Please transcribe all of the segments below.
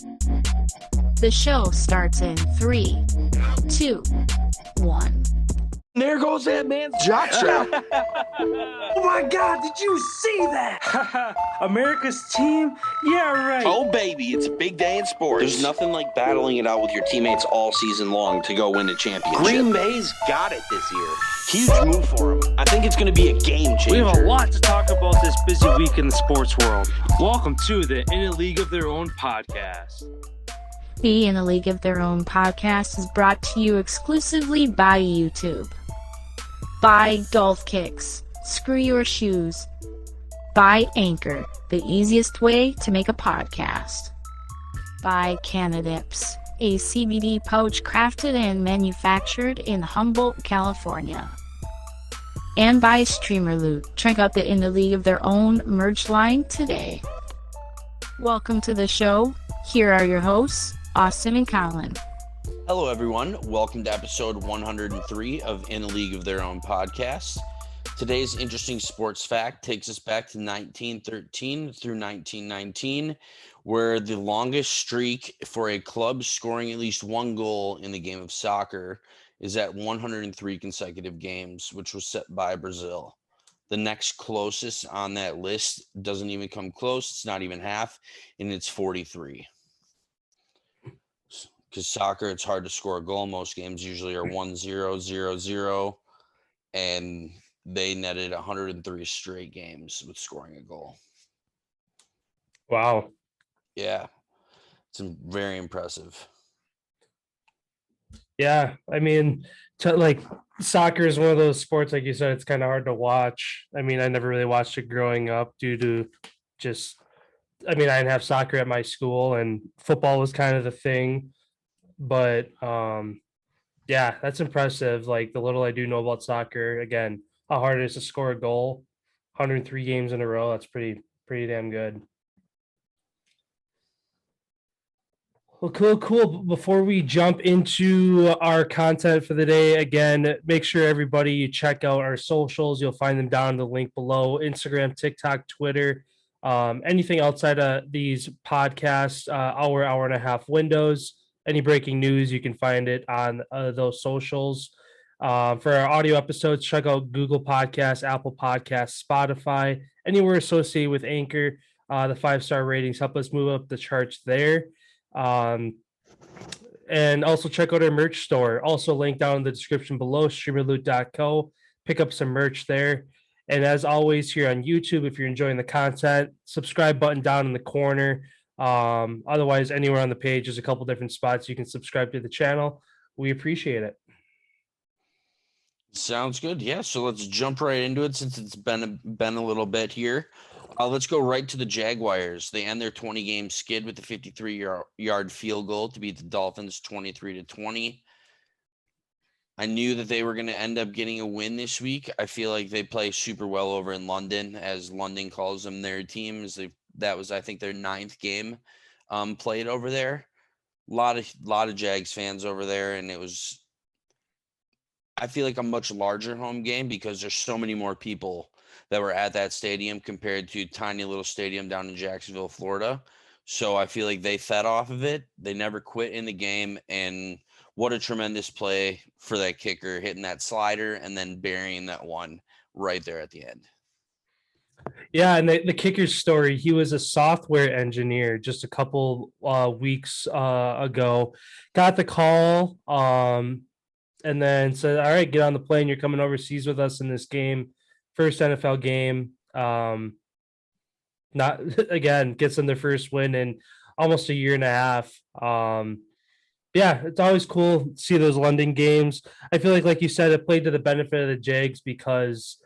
The show starts in 3, 2, 1. There goes that man's jockstrap. Oh my God, did you see that? America's team? Yeah, right. Oh, baby, it's a big day in sports. There's nothing like battling it out with your teammates all season long to go win a championship. Green Bay's got it this year. Huge move for them. I think it's going to be a game changer. We have a lot to talk about this busy week in the sports world. Welcome to the In a League of Their Own podcast. The In a League of Their Own podcast is brought to you exclusively by YouTube. By Golf Kicks, Screw Your Shoes. By Anchor, the easiest way to make a podcast. By Canadips, a CBD pouch crafted and manufactured in Humboldt, California. And by Streamer Loot. Check out the In a League of Their Own merch line today. Welcome to the show. Here are your hosts, Austin and Collin. Hello, everyone. Welcome to episode 103 of In a League of Their Own podcast. Today's interesting sports fact takes us back to 1913 through 1919, where the longest streak for a club scoring at least one goal in the game of soccer is at 103 consecutive games, which was set by Brazil. The next closest on that list doesn't even come close. It's not even half, and it's 43. Because soccer, it's hard to score a goal. Most games usually are 1-0, 0-0, and they netted 103 straight games with scoring a goal. Wow. Yeah, it's very impressive. Yeah, I mean, soccer is one of those sports, like you said, it's kind of hard to watch. I mean, I never really watched it growing up due to I didn't have soccer at my school, and football was kind of the thing. But yeah, that's impressive. Like the little I do know about soccer, again, how hard it is to score a goal, 103 games in a row. That's pretty damn good. Well, cool. Before we jump into our content for the day, again, make sure everybody you check out our socials. You'll find them down in the link below: Instagram, TikTok, Twitter, anything outside of these podcasts, hour and a half windows. Any breaking news, you can find it on those socials. For our audio episodes, check out Google Podcasts, Apple Podcasts, Spotify, anywhere associated with Anchor. The 5-star ratings help us move up the charts there. And also check out our merch store. Also linked down in the description below, streamerloot.co. Pick up some merch there. And as always, here on YouTube, if you're enjoying the content, subscribe button down in the corner. Otherwise, anywhere on the page, there's a couple different spots you can subscribe to the channel. We appreciate it. Sounds good. Yeah, so let's jump right into it since it's been a little bit here. Let's go right to the Jaguars. They end their 20-game skid with a 53-yard field goal to beat the Dolphins 23-20. I knew that they were going to end up getting a win this week. I feel like they play super well over in London, as London calls them their team. That was, I think, their 9th game played over there. A lot of Jags fans over there, and I feel like a much larger home game because there's so many more people that were at that stadium compared to tiny little stadium down in Jacksonville, Florida. So I feel like they fed off of it. They never quit in the game, and what a tremendous play for that kicker, hitting that slider and then burying that one right there at the end. Yeah, and the kicker's story, he was a software engineer just a couple weeks ago. Got the call and then said, all right, get on the plane. You're coming overseas with us in this game. First NFL game. Gets them their first win in almost a year and a half. Yeah, it's always cool to see those London games. I feel like you said, it played to the benefit of the Jags because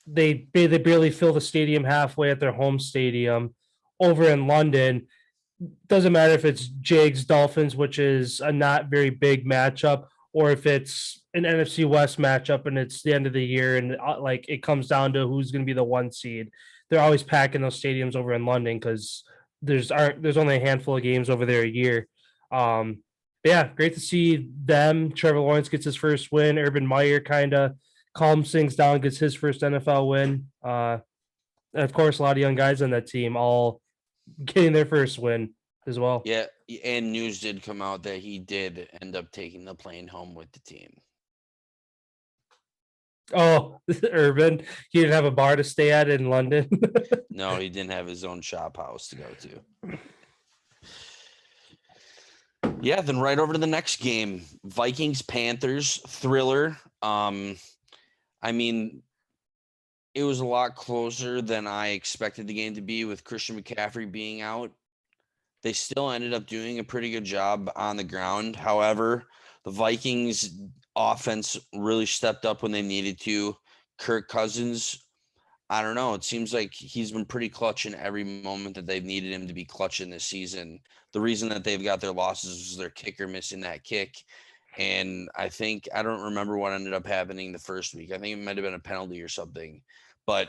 they barely fill the stadium halfway at their home stadium. Over in London, doesn't matter if it's Jags Dolphins, which is a not very big matchup, or if it's an NFC West matchup and it's the end of the year and it comes down to who's going to be the 1 seed. They're always packing those stadiums over in London because there's only a handful of games over there a year. Yeah, great to see them. Trevor Lawrence gets his first win. Urban Meyer kind of calms things down, gets his first NFL win. And of course, a lot of young guys on that team all getting their first win as well. Yeah, and news did come out that he did end up taking the plane home with the team. Oh, Urban, he didn't have a bar to stay at in London. No, he didn't have his own shop house to go to. Yeah, then right over to the next game, Vikings Panthers thriller. I mean, it was a lot closer than I expected the game to be with Christian McCaffrey being out. They still ended up doing a pretty good job on the ground. However, the Vikings offense really stepped up when they needed to. Kirk Cousins, I don't know. It seems like he's been pretty clutch in every moment that they've needed him to be clutch in this season. The reason that they've got their losses is their kicker missing that kick. And I don't remember what ended up happening the first week. I think it might have been a penalty or something. But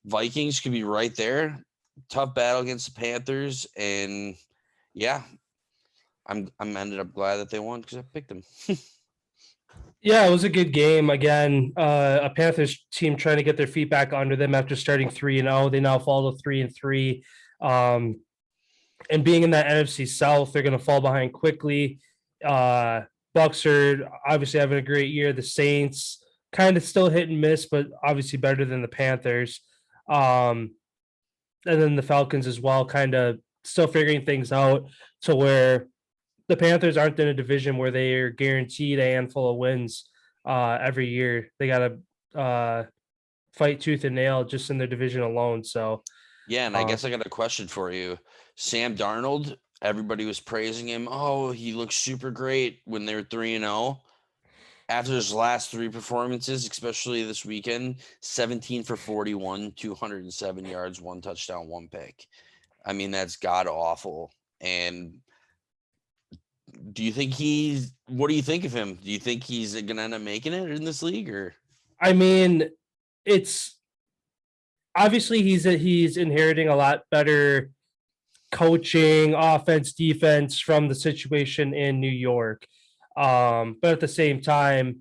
Vikings could be right there. Tough battle against the Panthers. And yeah, I'm ended up glad that they won because I picked them. Yeah, it was a good game. Again, a Panthers team trying to get their feet back under them after starting 3-0. They now fall to 3-3. And being in that NFC South, they're going to fall behind quickly. Bucks are obviously having a great year. The Saints kind of still hit and miss, but obviously better than the Panthers. And then the Falcons as well, kind of still figuring things out to where the Panthers aren't in a division where they are guaranteed a handful of wins every year. They got to fight tooth and nail just in their division alone. So, yeah, and I guess I got a question for you. Sam Darnold, everybody was praising him. Oh, he looks super great when they're 3-0. After his last three performances, especially this weekend, 17 for 41, 207 yards, 1 touchdown, 1 pick. I mean, that's god awful. And what do you think of him? Do you think he's going to end up making it in this league? Or I mean, it's obviously he's inheriting a lot better coaching, offense, defense from the situation in New York. But at the same time,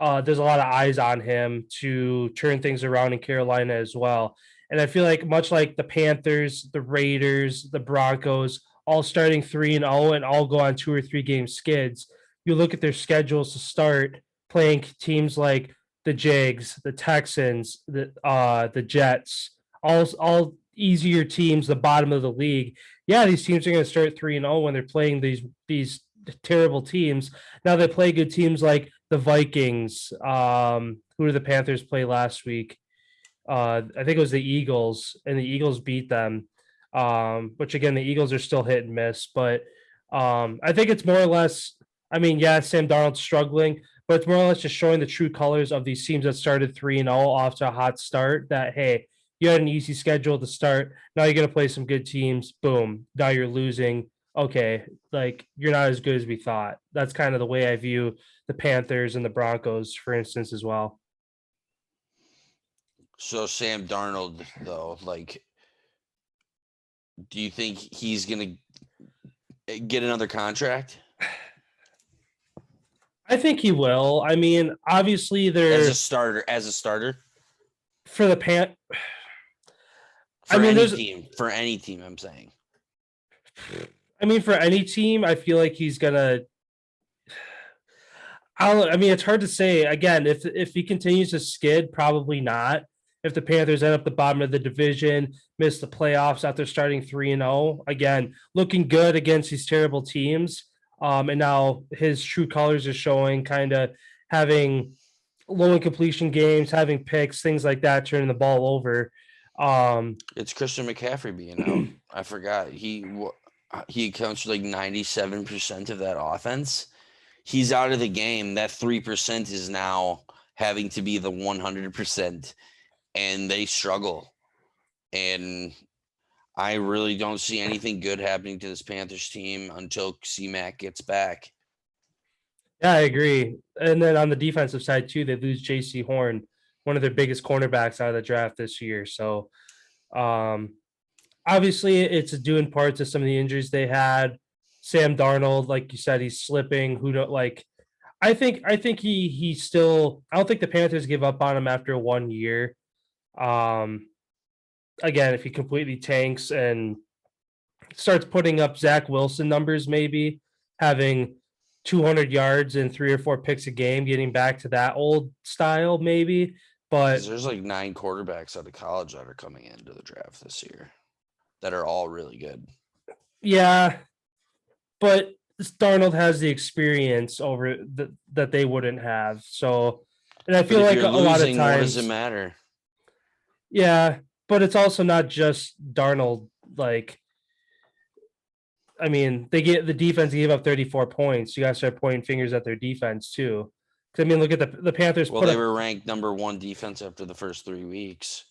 there's a lot of eyes on him to turn things around in Carolina as well. And I feel like much like the Panthers, the Raiders, the Broncos, all starting 3-0 and all go on 2 or 3 game skids, you look at their schedules to start playing teams like the Jags, the Texans, the Jets, all easier teams, the bottom of the league. Yeah, these teams are going to start 3-0 when they're playing these terrible teams. Now they play good teams like the Vikings. Who did the Panthers play last week? I think it was the Eagles, and the Eagles beat them. Which again, the Eagles are still hit and miss, but I think it's more or less. I mean, yeah, Sam Darnold's struggling, but it's more or less just showing the true colors of these teams that started 3-0 off to a hot start. That hey, you had an easy schedule to start. Now you're going to play some good teams. Boom. Now you're losing. Okay, like you're not as good as we thought. That's kind of the way I view the Panthers and the Broncos, for instance, as well. So Sam Darnold, though, like, do you think he's going to get another contract? I think he will. I mean, obviously as a starter for the for any team, I'm saying. I mean, for any team, I feel like he's gonna. I mean, it's hard to say. Again, if he continues to skid, probably not. If the Panthers end up the bottom of the division, miss the playoffs after starting 3-0, again, looking good against these terrible teams. And now his true colors are showing, kind of having low incompletion games, having picks, things like that, turning the ball over. It's Christian McCaffrey being out. I forgot. He accounts for like 97% of that offense. He's out of the game. That 3% is now having to be the 100%, and they struggle. And I really don't see anything good happening to this Panthers team until C-Mac gets back. Yeah, I agree. And then on the defensive side too, they lose J.C. Horn, one of their biggest cornerbacks out of the draft this year. So obviously it's due in part to some of the injuries they had. Sam Darnold, like you said, he's slipping. Who don't like? I think he still. I don't think the Panthers give up on him after 1 year. Again, if he completely tanks and starts putting up Zach Wilson numbers, maybe having 200 yards and 3 or 4 picks a game, getting back to that old style, maybe. But there's like 9 quarterbacks out of college that are coming into the draft this year that are all really good. yeah, but Darnold has the experience over that they wouldn't have. So, and I feel like a lot of times, what does it matter? Yeah, but it's also not just Darnold. Like, I mean, the defense gave up 34 points. You guys start pointing fingers at their defense too. I mean, look at the Panthers. Well, they were ranked number 1 defense after the first 3 weeks,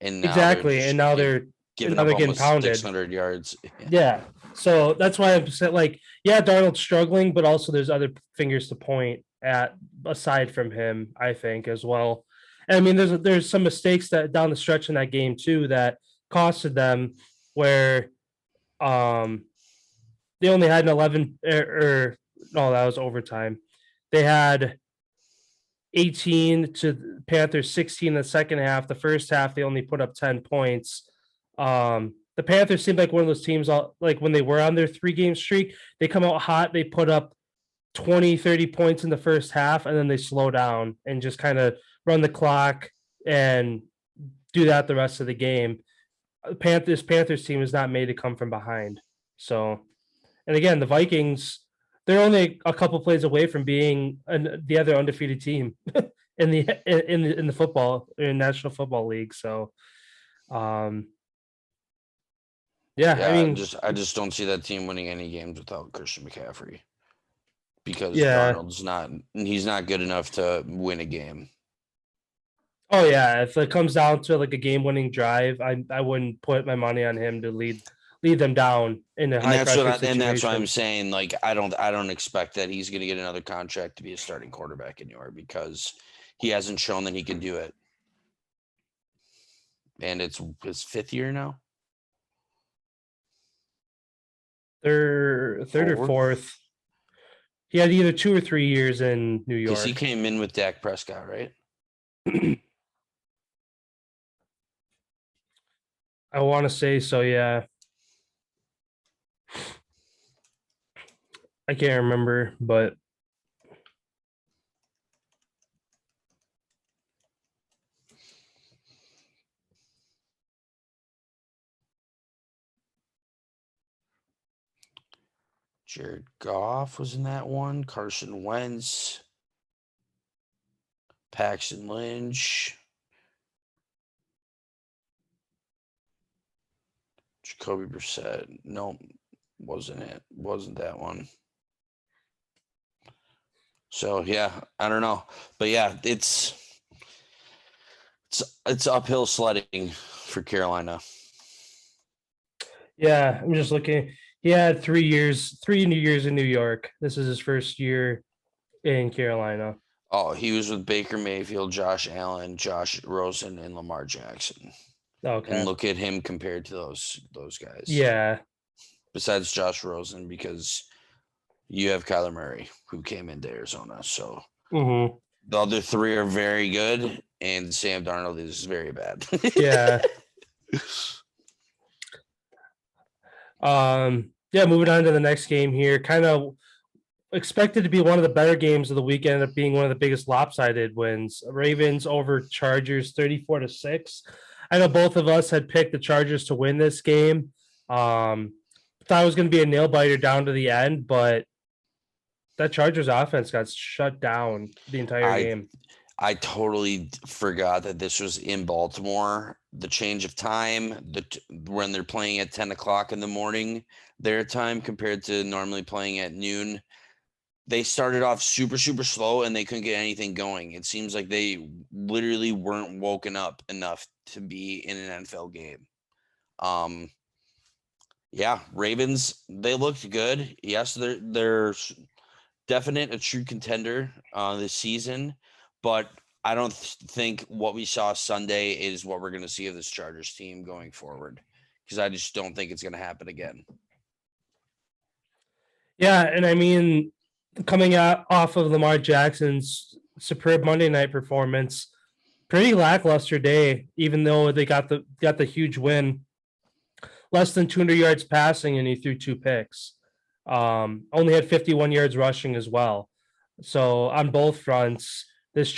and now they're giving up getting almost pounded. 600 yards. Yeah, so that's why I'm saying, like, yeah, Darnold's struggling, but also there's other fingers to point at aside from him, I think, as well. And I mean, there's some mistakes that down the stretch in that game too that costed them, where they only had an 11 no, that was overtime. They had 18 to Panthers 16 in the second half. The first half they only put up 10 points. The Panthers seemed like one of those teams, like when they were on their 3-game streak, they come out hot, they put up 20, 30 points in the first half, and then they slow down and just kind of run the clock and do that the rest of the game. Panthers team is not made to come from behind. So, and again, the Vikings, they're only a couple plays away from being the other undefeated team in the football in National Football League. So, yeah, I mean, I just don't see that team winning any games without Christian McCaffrey, because he's not good enough to win a game. Oh yeah, if it comes down to like a game-winning drive, I wouldn't put my money on him to lead them down in a high pressure situation. And that's what I'm saying. Like, I don't expect that he's going to get another contract to be a starting quarterback anymore, because he hasn't shown that he can do it. And it's his 5th year now. Third or fourth. He had either 2 or 3 years in New York. Because he came in with Dak Prescott, right? I want to say so, yeah. I can't remember, but Jared Goff was in that one. Carson Wentz. Paxton Lynch. Jacoby Brissett. No, wasn't it. Wasn't that one. So, yeah, I don't know. But, yeah, it's uphill sledding for Carolina. Yeah, I'm just looking. He had 3 years, 3 years in New York. This is his first year in Carolina. Oh, he was with Baker Mayfield, Josh Allen, Josh Rosen, and Lamar Jackson. Okay. And look at him compared to those guys. Yeah. Besides Josh Rosen, because you have Kyler Murray, who came into Arizona. So the other 3 are very good, and Sam Darnold is very bad. Yeah. Yeah, moving on to the next game here. Kind of expected to be one of the better games of the weekend, ended up being one of the biggest lopsided wins. Ravens over Chargers 34-6. I know both of us had picked the Chargers to win this game. Thought it was going to be a nail biter down to the end, but that Chargers offense got shut down the entire game. I totally forgot that this was in Baltimore. The change of time, when they're playing at 10 o'clock in the morning, their time, compared to normally playing at noon. They started off super, super slow, and they couldn't get anything going. It seems like they literally weren't woken up enough to be in an NFL game. Yeah, Ravens, they looked good. Yes, they're definite a true contender this season, but I don't think what we saw Sunday is what we're going to see of this Chargers team going forward, because I just don't think it's going to happen again. Yeah, and I mean, coming out off of Lamar Jackson's superb Monday night performance, pretty lackluster day, even though they got the huge win. less than 200 yards passing, and he threw 2 picks. Only had 51 yards rushing as well. So on both fronts, it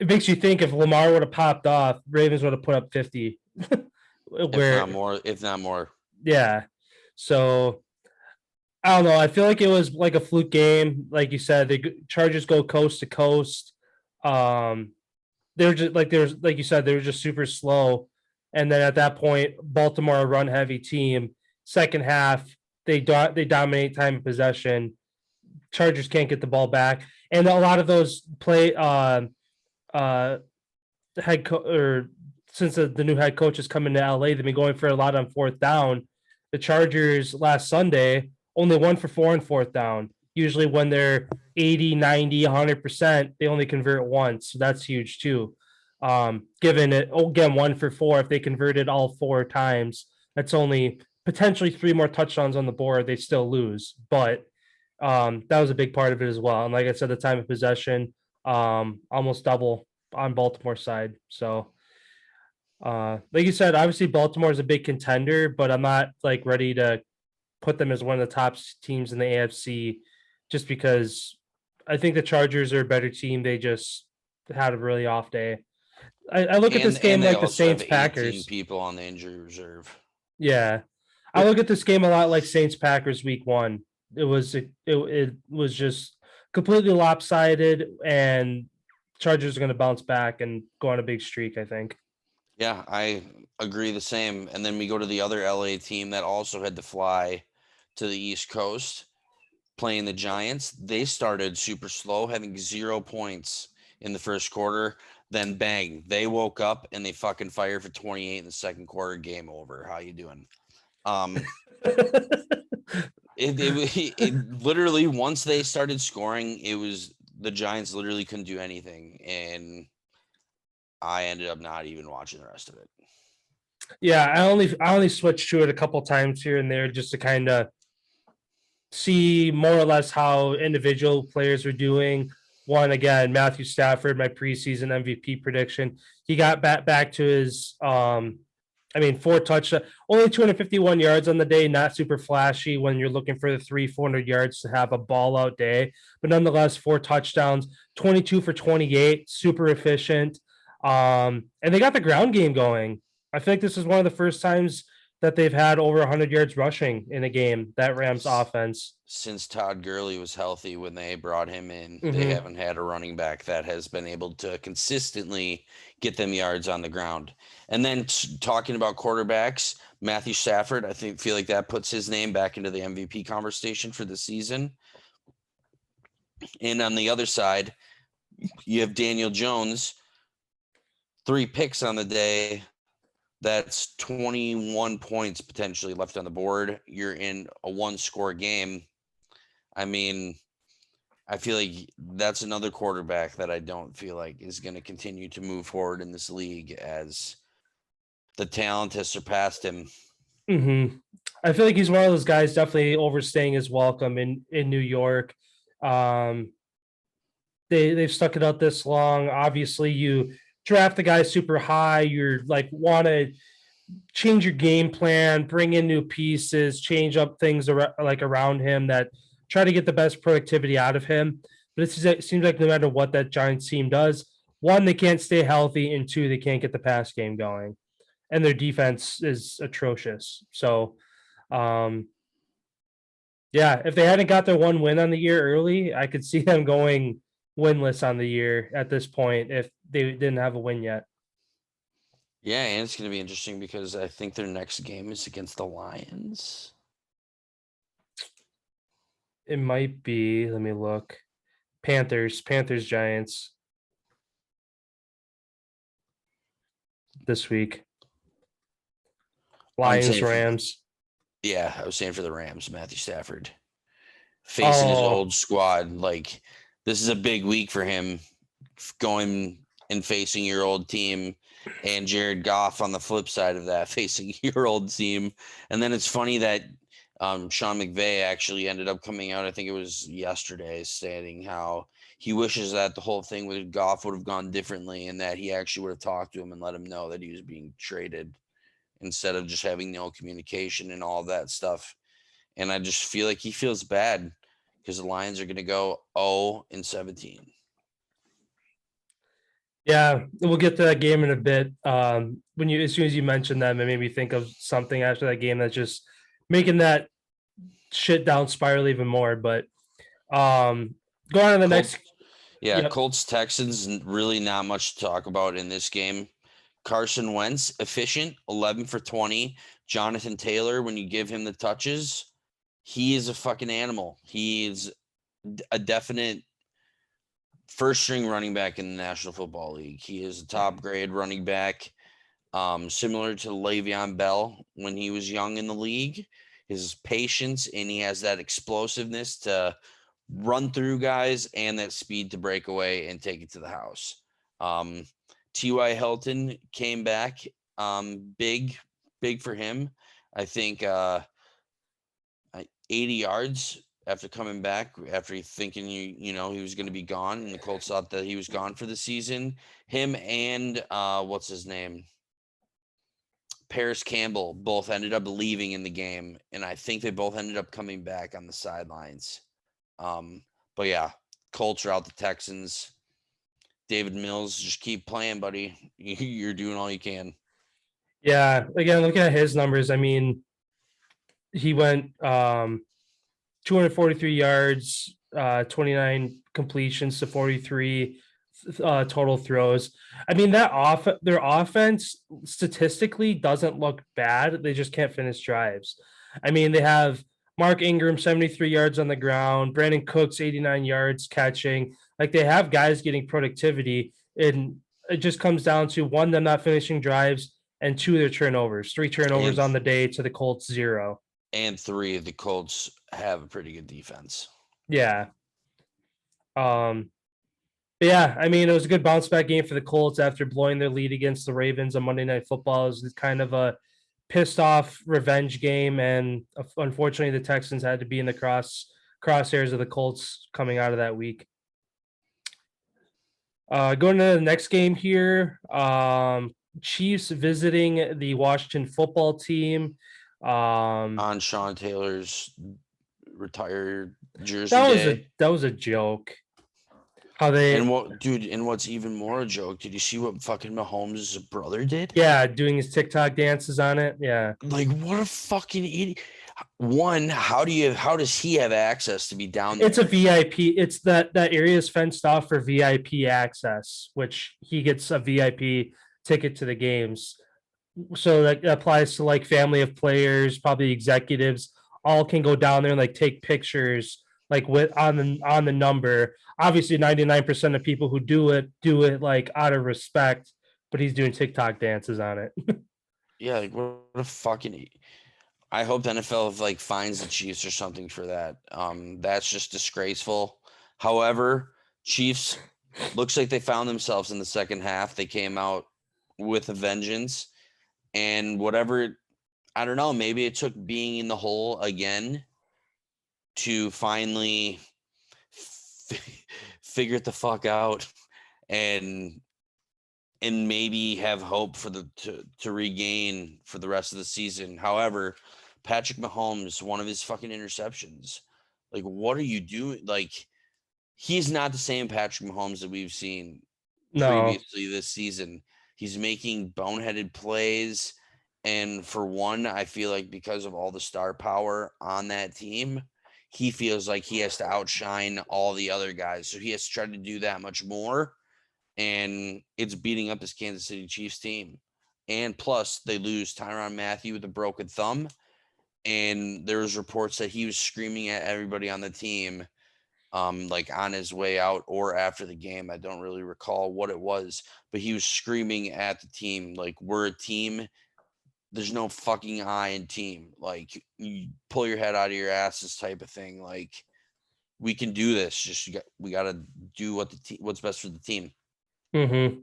makes you think if Lamar would have popped off, Ravens would have put up 50. If not more. Yeah. So I don't know. I feel like it was like a fluke game. Like you said, the Chargers go coast to coast. They're just like you said, they were just super slow. And then at that point, Baltimore, a run heavy team. Second half, they dominate time of possession. Chargers can't get the ball back, and a lot of those since the new head coach is coming to LA, they've been going for a lot on fourth down. The Chargers last Sunday only 1 for 4 on fourth down. Usually when they're 80, 90, 100%, they only convert once. So that's huge too. Given it, again, 1 for 4, if they converted all 4 times, that's only potentially 3 more touchdowns on the board. They still lose. But that was a big part of it as well. And like I said, the time of possession, almost double on Baltimore's side. So like you said, obviously Baltimore is a big contender, but I'm not like ready to put them as one of the top teams in the AFC just because I think the Chargers are a better team. They just had a really off day. I look at this game like the Saints Packers. People on the injury reserve. Yeah. I look at this game a lot like Saints Packers week 1. It was just completely lopsided, and Chargers are going to bounce back and go on a big streak, I think. Yeah, I agree the same. And then we go to the other LA team that also had to fly to the East Coast, playing the Giants. They started super slow, having 0 points in the first quarter. Then bang, they woke up and they fucking fired for 28 in the second quarter. Game over. How you doing? It literally, once they started scoring, it was the Giants literally couldn't do anything, and I ended up not even watching the rest of it. Yeah, I only switched to it a couple times here and there just to kind of see more or less how individual players are doing. One, again, Matthew Stafford, my preseason MVP prediction. He got back to his 4 touchdowns, only 251 yards on the day, not super flashy when you're looking for the 300-400 yards to have a ball out day, but nonetheless, 4 touchdowns, 22 for 28, super efficient. And they got the ground game going. I feel like this is one of the first times that they've had over 100 yards rushing in a game, that Rams offense. Since Todd Gurley was healthy when they brought him in, they haven't had a running back that has been able to consistently get them yards on the ground. And then talking about quarterbacks, Matthew Stafford, I feel like that puts his name back into the MVP conversation for the season. And on the other side, you have Daniel Jones, 3 picks on the day. That's 21 points potentially left on the board. You're in a 1-score game. I mean, I feel like that's another quarterback that I don't feel like is going to continue to move forward in this league as the talent has surpassed him. Mm-hmm. I feel like he's one of those guys definitely overstaying his welcome in New York. They've stuck it out this long. Obviously, you draft the guy super high. You're like want to change your game plan, bring in new pieces, change up things around him that try to get the best productivity out of him. But it seems like no matter what that Giants team does, 1, they can't stay healthy, and 2, they can't get the pass game going. And their defense is atrocious. So, if they hadn't got their 1 win on the year early, I could see them going winless on the year at this point if they didn't have a win yet. Yeah, and it's going to be interesting because I think their next game is against the Lions. It might be. Let me look. Panthers, Giants this week. Lions, Rams. Yeah, I was saying for the Rams, Matthew Stafford facing his old squad. Like, this is a big week for him, going and facing your old team, and Jared Goff on the flip side of that, facing your old team. And then it's funny that Sean McVay actually ended up coming out, I think it was yesterday, stating how he wishes that the whole thing with Goff would have gone differently and that he actually would have talked to him and let him know that he was being traded. instead of just having no communication and all that stuff. And I just feel like he feels bad because the Lions are going to go 0-17. Yeah, we'll get to that game in a bit. As soon as you mentioned that, it made me think of something after that game that's just making that shit down spiral even more. But go on to the next. Yeah, Yep. Colts Texans, really not much to talk about in this game. Carson Wentz, efficient, 11 for 20. Jonathan Taylor, when you give him the touches, he is a fucking animal. He is a definite first string running back in the National Football League. He is a top grade running back, similar to Le'Veon Bell when he was young in the league. His patience, and he has that explosiveness to run through guys and that speed to break away and take it to the house. T.Y. Hilton came back, big for him. I think 80 yards after coming back, after thinking he was going to be gone, and the Colts thought that he was gone for the season. Him and what's his name? Paris Campbell both ended up leaving in the game, and I think they both ended up coming back on the sidelines. But yeah, Colts are out the Texans. David Mills, just keep playing, buddy. You're doing all you can. Yeah, again, looking at his numbers, I mean, he went 243 yards, 29 completions to 43 total throws. I mean, their offense statistically doesn't look bad. They just can't finish drives. I mean, they have Mark Ingram, 73 yards on the ground, Brandon Cooks, 89 yards catching. Like, they have guys getting productivity, and it just comes down to one, them not finishing drives, and two, their turnovers. 3 turnovers on the day to the Colts 0. And 3 of the Colts have a pretty good defense. Yeah. Yeah, I mean, it was a good bounce back game for the Colts after blowing their lead against the Ravens on Monday Night Football. It was kind of a pissed off revenge game, and unfortunately, the Texans had to be in the crosshairs of the Colts coming out of that week. Going to the next game here, Chiefs visiting the Washington Football Team. On Sean Taylor's retired jersey that was a joke. How they and what's even more a joke? Did you see what fucking Mahomes' brother did? Yeah, doing his TikTok dances on it. Yeah, like what a fucking idiot. One, how does he have access to be down there? It's a VIP. It's that area is fenced off for VIP access, which he gets a VIP ticket to the games. So that applies to like family of players, probably executives, all can go down there and like take pictures like with on the number. Obviously 99% of people who do it like out of respect, but he's doing TikTok dances on it. Yeah, like what a fucking I hope the NFL like fines the Chiefs or something for that. That's just disgraceful. However, Chiefs looks like they found themselves in the second half. They came out with a vengeance. And whatever, I don't know, maybe it took being in the hole again to finally figure it the fuck out and maybe have hope for to regain for the rest of the season. However, Patrick Mahomes, one of his fucking interceptions, like, what are you doing? Like, he's not the same Patrick Mahomes that we've seen previously this season. He's making boneheaded plays. And for one, I feel like because of all the star power on that team, he feels like he has to outshine all the other guys. So he has to try to do that much more. And it's beating up this Kansas City Chiefs team. And plus, they lose Tyrann Mathieu with a broken thumb. And there was reports that he was screaming at everybody on the team, like on his way out or after the game. I don't really recall what it was, but he was screaming at the team, like, we're a team. There's no fucking I in team. Like, you pull your head out of your asses type of thing. Like, we can do this. Just we got to do what's best for the team. Mm-hmm.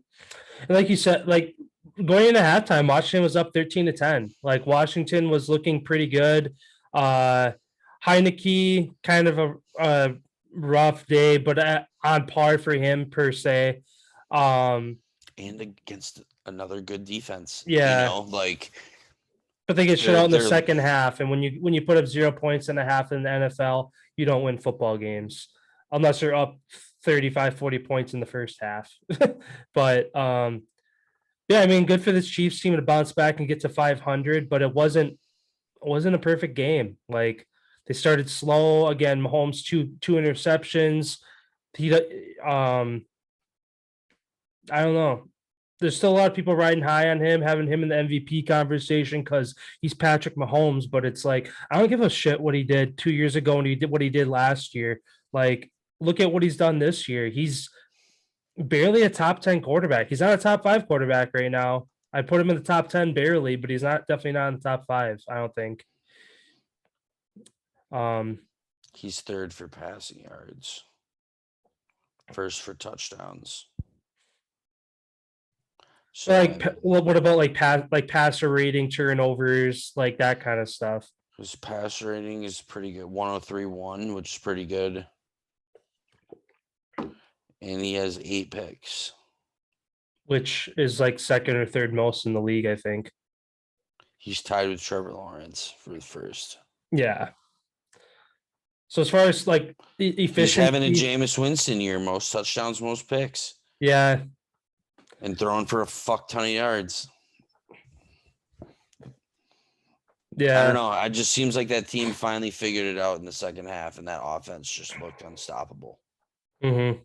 Like you said, like going into halftime, Washington was up 13-10. Like, Washington was looking pretty good. Heineke, kind of a rough day, but on par for him per se. And against another good defense. Yeah. Like, But they get shut out in the They're- second half, and when you put up 0 points in a half in the NFL, you don't win football games unless you're up 35, 40 points in the first half. But yeah, I mean, good for this Chiefs team to bounce back and get to 500, but it wasn't a perfect game. Like they started slow again. Mahomes two interceptions. He I don't know. There's still a lot of people riding high on him, having him in the MVP conversation because he's Patrick Mahomes. But it's like I don't give a shit what he did 2 years ago and he did what he did last year. Like, look at what he's done this year. He's barely a top 10 quarterback. He's not a top 5 quarterback right now. I put him in the top 10 barely, but he's definitely not in the top 5. I don't think. He's third for passing yards, first for touchdowns. So like, what about like passer rating, turnovers, like that kind of stuff? his pass rating is pretty good, 103.1, which is pretty good. And he has 8 picks, which is like second or third most in the league, I think. He's tied with Trevor Lawrence for the first. Yeah. So as far as like efficiency, he's having a Jameis Winston year, most touchdowns, most picks. Yeah. And throwing for a fuck ton of yards. Yeah. I don't know. It just seems like that team finally figured it out in the second half, and that offense just looked unstoppable. Mm-hmm.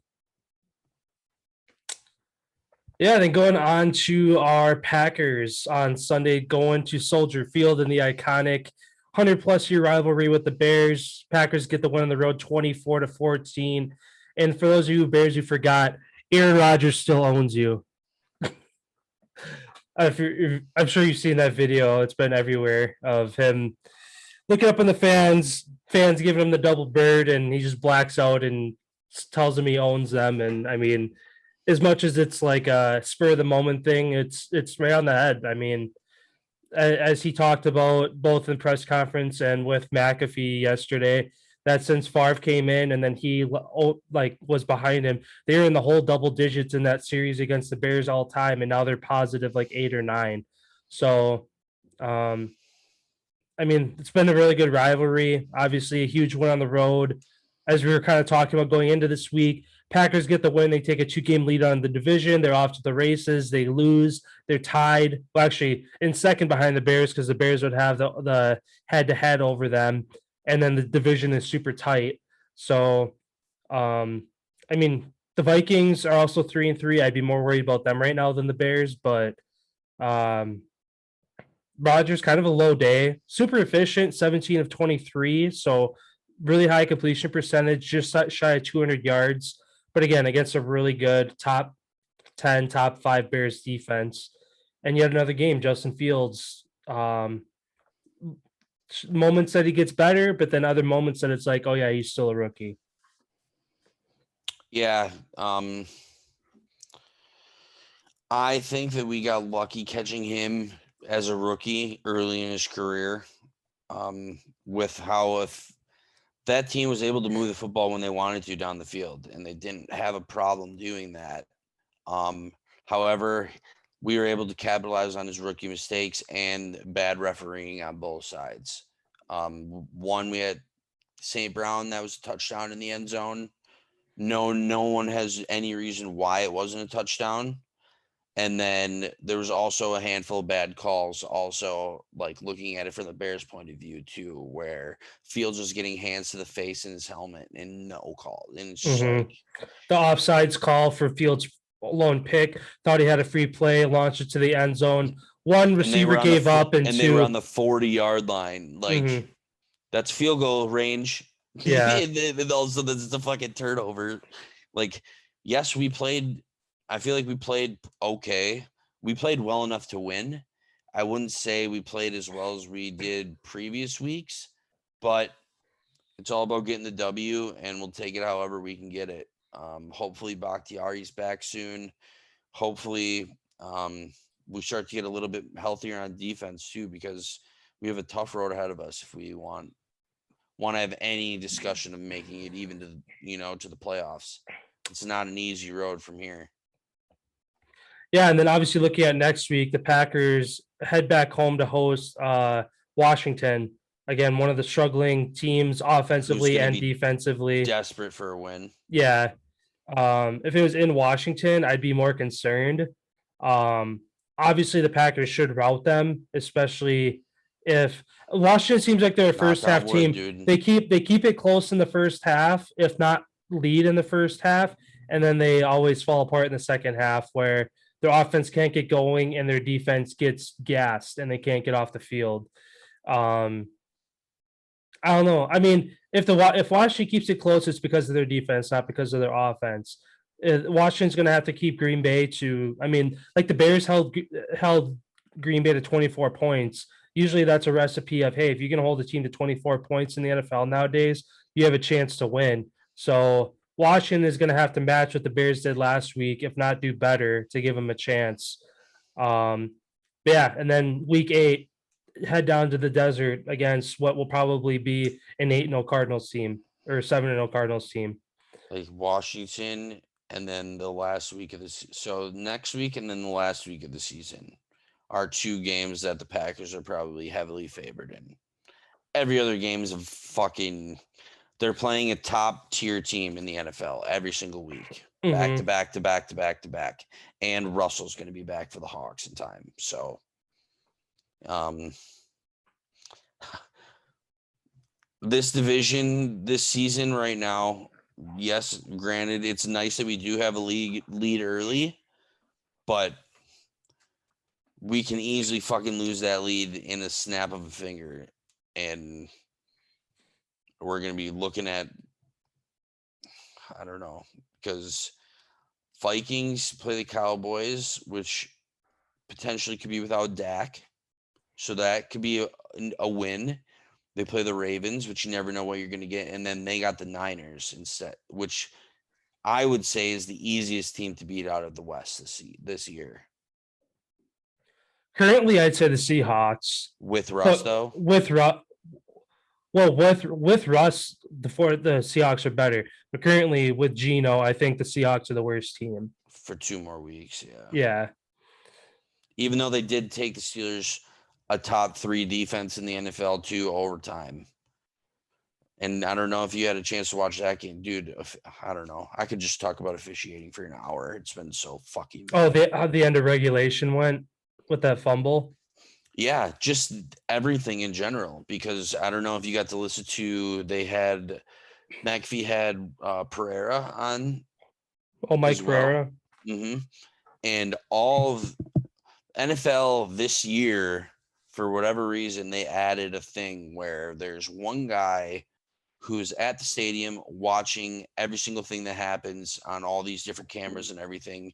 Yeah, then going on to our Packers on Sunday, going to Soldier Field in the iconic 100-plus year rivalry with the Bears. Packers get the win on the road 24-14. And for those of you Bears who forgot, Aaron Rodgers still owns you. I'm sure you've seen that video. It's been everywhere of him looking up in the fans giving him the double bird, and he just blacks out and tells them he owns them. And I mean, as much as it's like a spur of the moment thing, it's right on the head. I mean, as he talked about both in press conference and with McAfee yesterday, that since Favre came in and then he like was behind him, they were in the whole double digits in that series against the Bears all time, and now they're positive like 8 or 9. So, I mean, it's been a really good rivalry. Obviously, a huge win on the road. As we were kind of talking about going into this week, Packers get the win. They take a 2-game lead on the division. They're off to the races. They lose. They're tied. Well, actually, in second behind the Bears because the Bears would have the head-to-head over them. And then the division is super tight. So, I mean, the Vikings are also 3-3. I'd be more worried about them right now than the Bears. But Rodgers, kind of a low day. Super efficient, 17 of 23. So, really high completion percentage, just shy of 200 yards. But again, against a really good top 10, top 5 Bears defense. And yet another game, Justin Fields, moments that he gets better, but then other moments that it's like, oh yeah, he's still a rookie. Yeah. I think that we got lucky catching him as a rookie early in his career, with how if that team was able to move the football when they wanted to down the field, and they didn't have a problem doing that. However, we were able to capitalize on his rookie mistakes and bad refereeing on both sides. One, we had St. Brown, that was a touchdown in the end zone. No one has any reason why it wasn't a touchdown. And then there was also a handful of bad calls, also like looking at it from the Bears' point of view too, where Fields was getting hands to the face in his helmet and no call. And it's just like, the offsides call for Fields' lone pick, thought he had a free play, launched it to the end zone. One receiver gave up, and they were on the 40-yard line. Like, that's field goal range. Yeah. And also, that's a fucking turnover. Like, yes, we played. I feel like we played okay. We played well enough to win. I wouldn't say we played as well as we did previous weeks, but it's all about getting the W, and we'll take it however we can get it. Hopefully Bakhtiari's back soon. Hopefully we start to get a little bit healthier on defense too, because we have a tough road ahead of us if we want to have any discussion of making it even to to the playoffs. It's not an easy road from here. Yeah, and then obviously looking at next week, the Packers head back home to host Washington. Again, one of the struggling teams offensively and defensively. Desperate for a win. Yeah. If it was in Washington, I'd be more concerned. Obviously the Packers should rout them, especially if Washington seems like they're a first half team. Dude. They keep it close in the first half, if not lead in the first half, and then they always fall apart in the second half where their offense can't get going and their defense gets gassed and they can't get off the field. I don't know. I mean, if Washington keeps it close, it's because of their defense, not because of their offense. Washington's going to have to keep Green Bay to. I mean, like the Bears held Green Bay to 24 points. Usually, that's a recipe of, hey, if you can hold a team to 24 points in the NFL nowadays, you have a chance to win. So Washington is going to have to match what the Bears did last week, if not do better, to give them a chance. Yeah, and then week 8, head down to the desert against what will probably be an 8-0 Cardinals team or 7-0 Cardinals team. Like Washington, and then the last week of this. So next week and then the last week of the season are 2 games that the Packers are probably heavily favored in. Every other game is they're playing a top tier team in the NFL every single week. Back to back to back to back to back. And Russell's going to be back for the Hawks in time. So this division this season right now, yes, granted, it's nice that we do have a lead early, but we can easily fucking lose that lead in a snap of a finger, and we're going to be looking at, I don't know, because Vikings play the Cowboys, which potentially could be without Dak, so that could be a win. They play the Ravens, which you never know what you're going to get. And then they got the Niners instead, which I would say is the easiest team to beat out of the West this year. Currently, I'd say the Seahawks. With Russ, though? With Russ, the Seahawks are better. But currently, with Geno, I think the Seahawks are the worst team. For 2 more weeks, yeah. Yeah. Even though they did take the Steelers a top 3 defense in the NFL to overtime. And I don't know if you had a chance to watch that game. Dude, I don't know. I could just talk about officiating for an hour. It's been so fucking bad. Oh, how the end of regulation went with that fumble? Yeah, just everything in general. Because I don't know if you got to listen to, McAfee had Pereira on. Oh, Mike Pereira. And all of NFL this year, for whatever reason, they added a thing where there's one guy who's at the stadium watching every single thing that happens on all these different cameras and everything,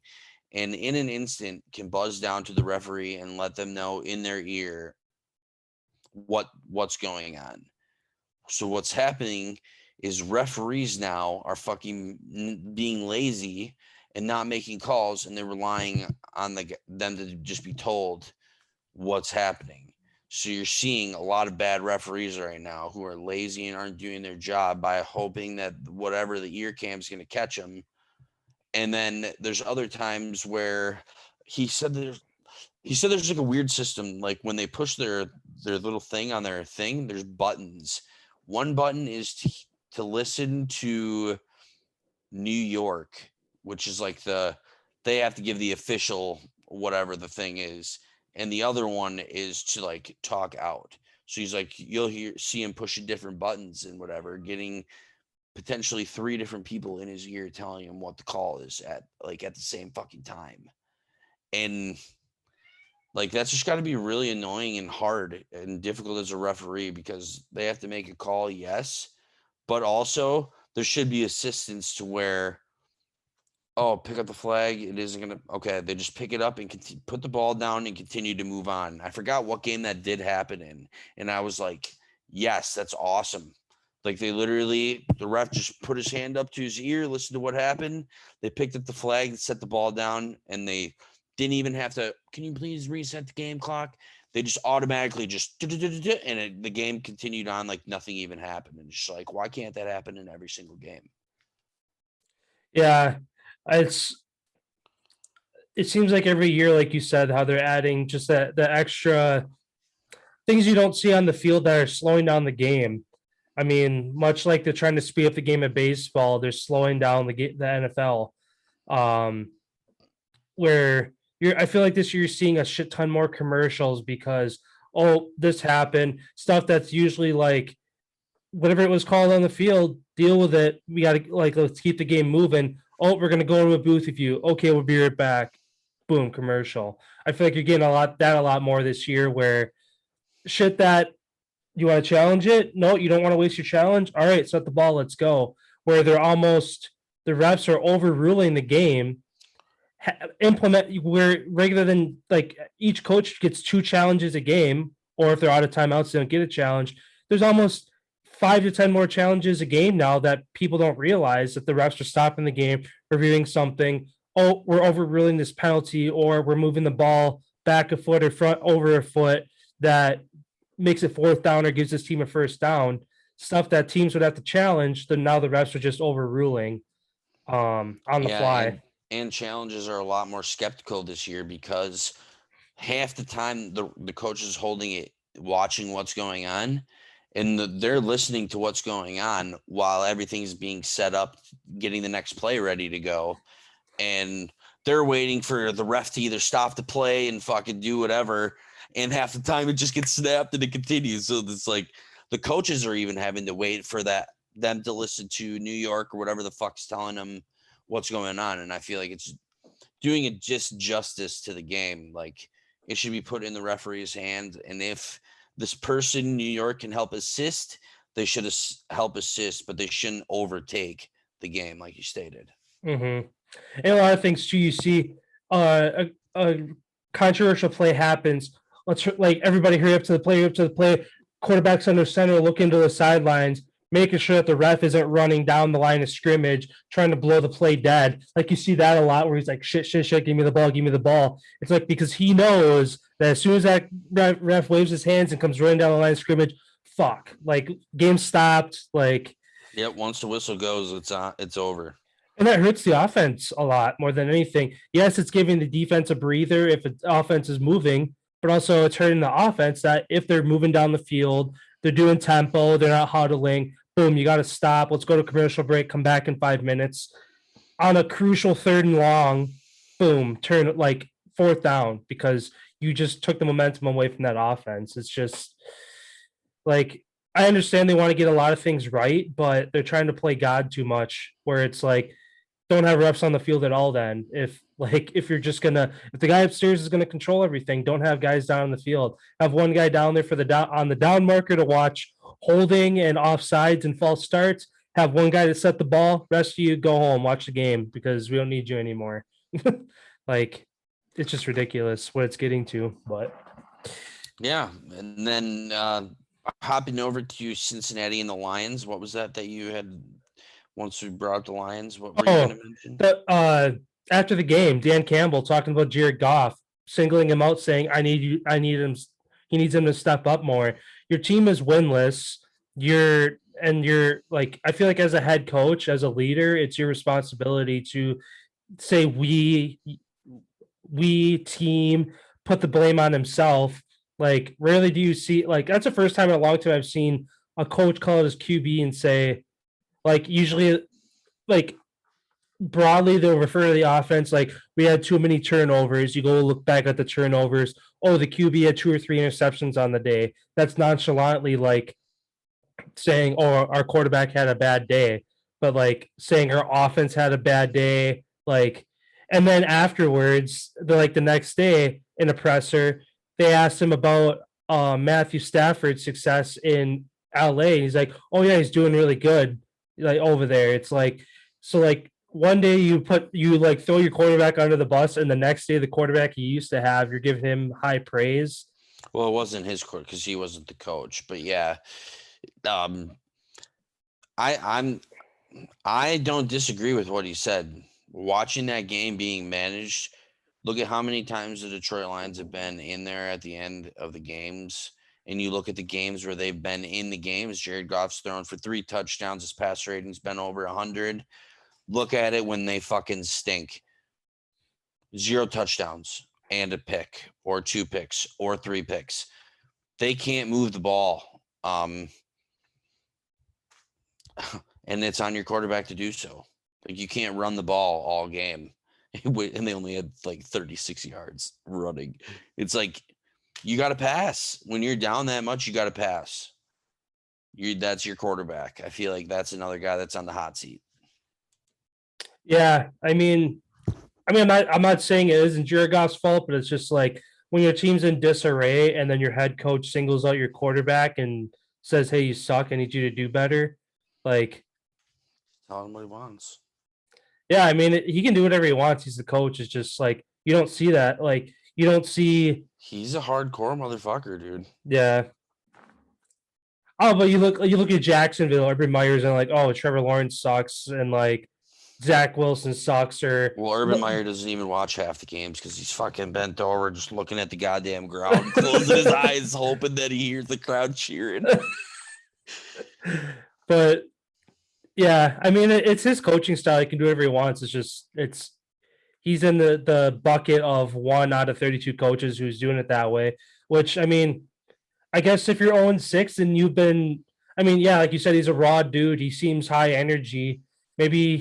and in an instant can buzz down to the referee and let them know in their ear what's going on. So what's happening is referees now are fucking being lazy and not making calls, and they're relying on them to just be told what's happening. So you're seeing a lot of bad referees right now who are lazy and aren't doing their job by hoping that whatever the ear cam is going to catch them. And then there's other times where he said there's like a weird system, like when they push their little thing on their thing, there's buttons. One button is to listen to New York, which is like they have to give the official whatever the thing is. And the other one is to like talk out. So he's like, you'll see him pushing different buttons and whatever, getting potentially 3 different people in his ear telling him what the call is at the same fucking time. And like, that's just got to be really annoying and hard and difficult as a referee, because they have to make a call. Yes. But also there should be assistance to where, oh, pick up the flag. It isn't going to, okay. They just pick it up and put the ball down and continue to move on. I forgot what game that did happen in. And I was like, yes, that's awesome. Like the ref just put his hand up to his ear, listened to what happened. They picked up the flag, set the ball down, and they didn't even have to, can you please reset the game clock? They just automatically and the game continued on like nothing even happened. And just like, why can't that happen in every single game? Yeah. It's it seems like every year, like you said, how they're adding just the extra things you don't see on the field that are slowing down the game. I mean, much like they're trying to speed up the game of baseball, they're slowing down the NFL. Um, where I feel like this year you're seeing a shit ton more commercials because this happened, stuff that's usually like whatever it was called on the field, deal with it. We got to let's keep the game moving. Oh, we're gonna go to a booth with you. Okay, we'll be right back. Boom, commercial. I feel like you're getting a lot more this year where shit that you want to challenge it. No, you don't want to waste your challenge. All right, set the ball. Let's go. Where the refs are overruling the game. Implement where rather than like each coach gets 2 challenges a game, or if they're out of timeouts, they don't get a challenge. There's almost 5 to 10 more challenges a game now that people don't realize that the refs are stopping the game, reviewing something. Oh, we're overruling this penalty, or we're moving the ball back a foot or front over a foot that makes it 4th down or gives this team a 1st down. Stuff that teams would have to challenge, then now the refs are just overruling on the fly. And challenges are a lot more skeptical this year because half the time the coach is holding it, watching what's going on, and they're listening to what's going on while everything's being set up, getting the next play ready to go. And they're waiting for the ref to either stop the play and fucking do whatever. And half the time it just gets snapped and it continues. So it's like the coaches are even having to wait for them to listen to New York or whatever the fuck's telling them what's going on. And I feel like it's doing it justice to the game. Like it should be put in the referee's hand. And if this person, New York, can help assist, they should help assist, but they shouldn't overtake the game, like you stated. Mm-hmm. And a lot of things too, you see a controversial play happens. Let's like everybody hurry up to the play, quarterback's under center, look into the sidelines, making sure that the ref isn't running down the line of scrimmage, trying to blow the play dead. Like you see that a lot where he's like, shit, give me the ball. It's like because he knows that as soon as that ref waves his hands and comes running down the line of scrimmage, fuck, like game stopped. Like, yep, once the whistle goes, it's over. And that hurts the offense a lot more than anything. Yes, it's giving the defense a breather if the offense is moving, but also it's hurting the offense that if they're moving down the field, they're doing tempo, they're not huddling. Boom, you got to stop. Let's go to commercial break, come back in 5 minutes. On a crucial 3rd and long, boom, turn like 4th down because you just took the momentum away from that offense. It's just like, I understand they want to get a lot of things right, but they're trying to play God too much where it's like, don't have refs on the field at all then. If the guy upstairs is gonna control everything, don't have guys down on the field. Have one guy down there for the down marker to watch holding and offsides and false starts. Have one guy to set the ball. Rest of you go home, watch the game because we don't need you anymore. Like it's just ridiculous what it's getting to. But yeah, and then hopping over to Cincinnati and the Lions. What was that you had? Once we brought up the Lions, what were you going to mention? After the game, Dan Campbell talking about Jared Goff, singling him out, saying, he needs him to step up more. Your team is winless. You're like, I feel like as a head coach, as a leader, it's your responsibility to say we team, put the blame on himself. Like, rarely do you see, like, that's the first time in a long time I've seen a coach call it his QB and say, like usually, like broadly, they'll refer to the offense like we had too many turnovers. You go look back at the turnovers. Oh, the QB had 2 or 3 interceptions on the day. That's nonchalantly like saying, oh, our quarterback had a bad day, but like saying our offense had a bad day. Like, and then afterwards, the next day in a presser, they asked him about Matthew Stafford's success in LA. He's like, oh yeah, he's doing really good. Like over there, it's like, so like one day you throw your quarterback under the bus, and the next day the quarterback you used to have, you're giving him high praise. Well, it wasn't his court because he wasn't the coach, but yeah, I don't disagree with what he said. Watching that game being managed, look at how many times the Detroit Lions have been in there at the end of the games. And you look at the games where they've been in the games, Jared Goff's thrown for 3 touchdowns. His pass rating's been over 100. Look at it when they fucking stink. 0 touchdowns and a pick or 2 picks or 3 picks. They can't move the ball. And it's on your quarterback to do so. Like, you can't run the ball all game. And they only had like 36 yards running. It's like, you got to pass. When you're down that much, you got to pass. That's your quarterback. I feel like that's another guy that's on the hot seat. Yeah, I'm not saying it isn't Jared Goff's fault, but it's just like when your team's in disarray and then your head coach singles out your quarterback and says, "Hey, you suck. I need you to do better." Like, Tell him what he wants. yeah, I mean, he can do whatever he wants. He's the coach. It's just like you don't see that. Like, you don't see. He's a hardcore motherfucker, dude. Yeah. Oh, but you look at Jacksonville, Urban Meyer's, and like, oh, Trevor Lawrence sucks, and like Zach Wilson sucks, or Well, Urban Meyer doesn't even watch half the games because he's fucking bent over, just looking at the goddamn ground, closing his eyes, hoping that he hears the crowd cheering. But yeah, I mean, it's his coaching style. He can do whatever he wants. He's in the bucket of 1 out of 32 coaches who's doing it that way. Which, I mean, I guess if you're 0-6 and you've been, I mean, yeah, like you said, he's a raw dude. He seems high energy. Maybe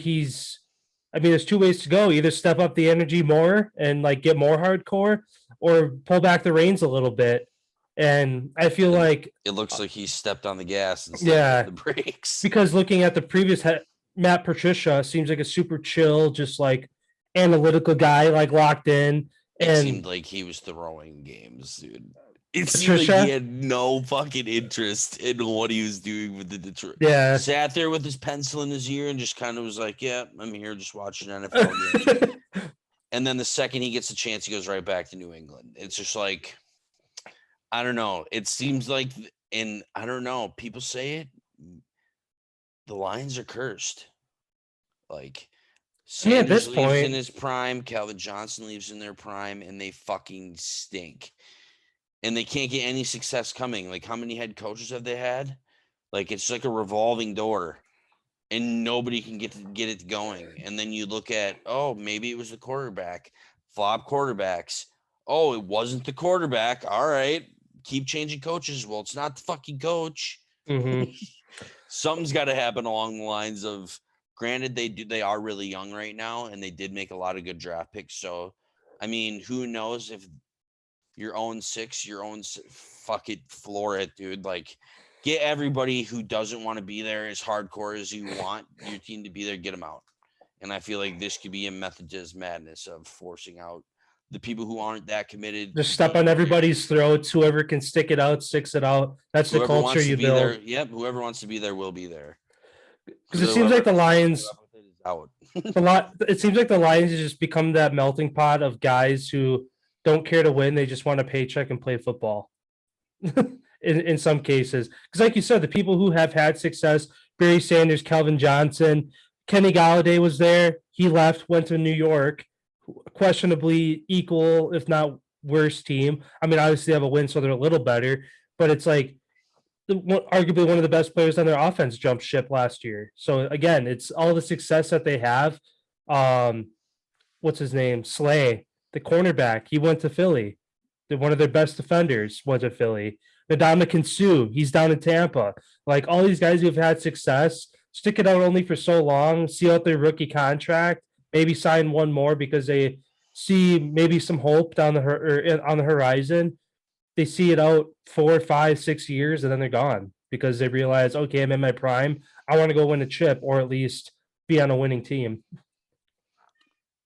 there's 2 ways to go. Either step up the energy more and like get more hardcore, or pull back the reins a little bit. And I feel like it looks like he stepped on the gas instead of the brakes. Because looking at the previous Matt Patricia seems like a super chill, just like analytical guy, like locked in. And it seemed like he was throwing games, dude. It seemed like he had no fucking interest in what he was doing with the Detroit. Yeah. Sat there with his pencil in his ear and just kind of was like, yeah, I'm here just watching NFL games. And then the second he gets a chance, he goes right back to New England. It's just like, I don't know. It seems like, and I don't know, people say it, the Lions are cursed. Like, Sanders at this leaves point in his prime, Calvin Johnson leaves in their prime, and they fucking stink. And they can't get any success coming. Like, how many head coaches have they had? Like, it's like a revolving door, and nobody can get it going. And then you look at, oh, maybe it was the quarterback. Flop quarterbacks. Oh, it wasn't the quarterback. All right. Keep changing coaches. Well, it's not the fucking coach. Mm-hmm. Something's got to happen along the lines of, granted, they are really young right now, and they did make a lot of good draft picks. So, I mean, who knows if you're 0-6, fuck it, floor it, dude. Like, get everybody who doesn't want to be there as hardcore as you want your team to be there, get them out. And I feel like this could be a method to his madness of forcing out the people who aren't that committed. Just step on everybody's throats. Whoever can stick it out, sticks it out. That's the culture you build. There, yep, whoever wants to be there will be there. Because it seems like the Lions it seems like the Lions has just become that melting pot of guys who don't care to win. They just want a paycheck and play football. in some cases. Because like you said, the people who have had success, Barry Sanders, Calvin Johnson, Kenny Galladay was there. He left, went to New York. Questionably equal, if not worse team. I mean, obviously they have a win, so they're a little better. But it's like arguably one of the best players on their offense jumped ship last year. So again, it's all the success that they have. What's his name? Slay, the cornerback. He went to Philly. One of their best defenders went to Philly. Ndamukong Suh, he's down in Tampa. Like all these guys who have had success, stick it out only for so long, see out their rookie contract, maybe sign one more because they see maybe some hope on the horizon. They see it out 4, 5, 6 years, and then they're gone because they realize, okay, I'm in my prime. I want to go win a chip or at least be on a winning team.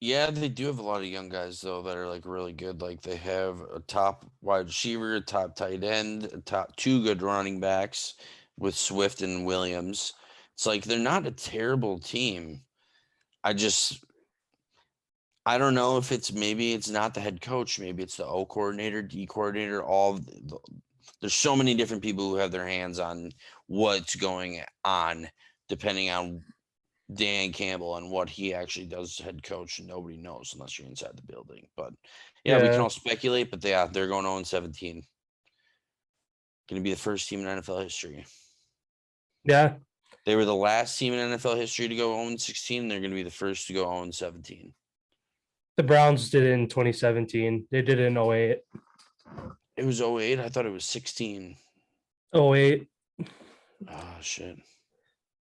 Yeah, they do have a lot of young guys, though, that are, like, really good. Like, they have a top wide receiver, a top tight end, a top 2 good running backs with Swift and Williams. It's like they're not a terrible team. I don't know if maybe it's not the head coach. Maybe it's the O coordinator, D coordinator. There's so many different people who have their hands on what's going on, depending on Dan Campbell and what he actually does as head coach. And nobody knows unless you're inside the building. But yeah, we can all speculate. But they're going 0-17. Going to be the first team in NFL history. Yeah. They were the last team in NFL history to go 0-16. And they're going to be the first to go 0-17. The Browns did it in 2017. They did it in 08. It was 08? I thought it was 16. 08. Oh, shit.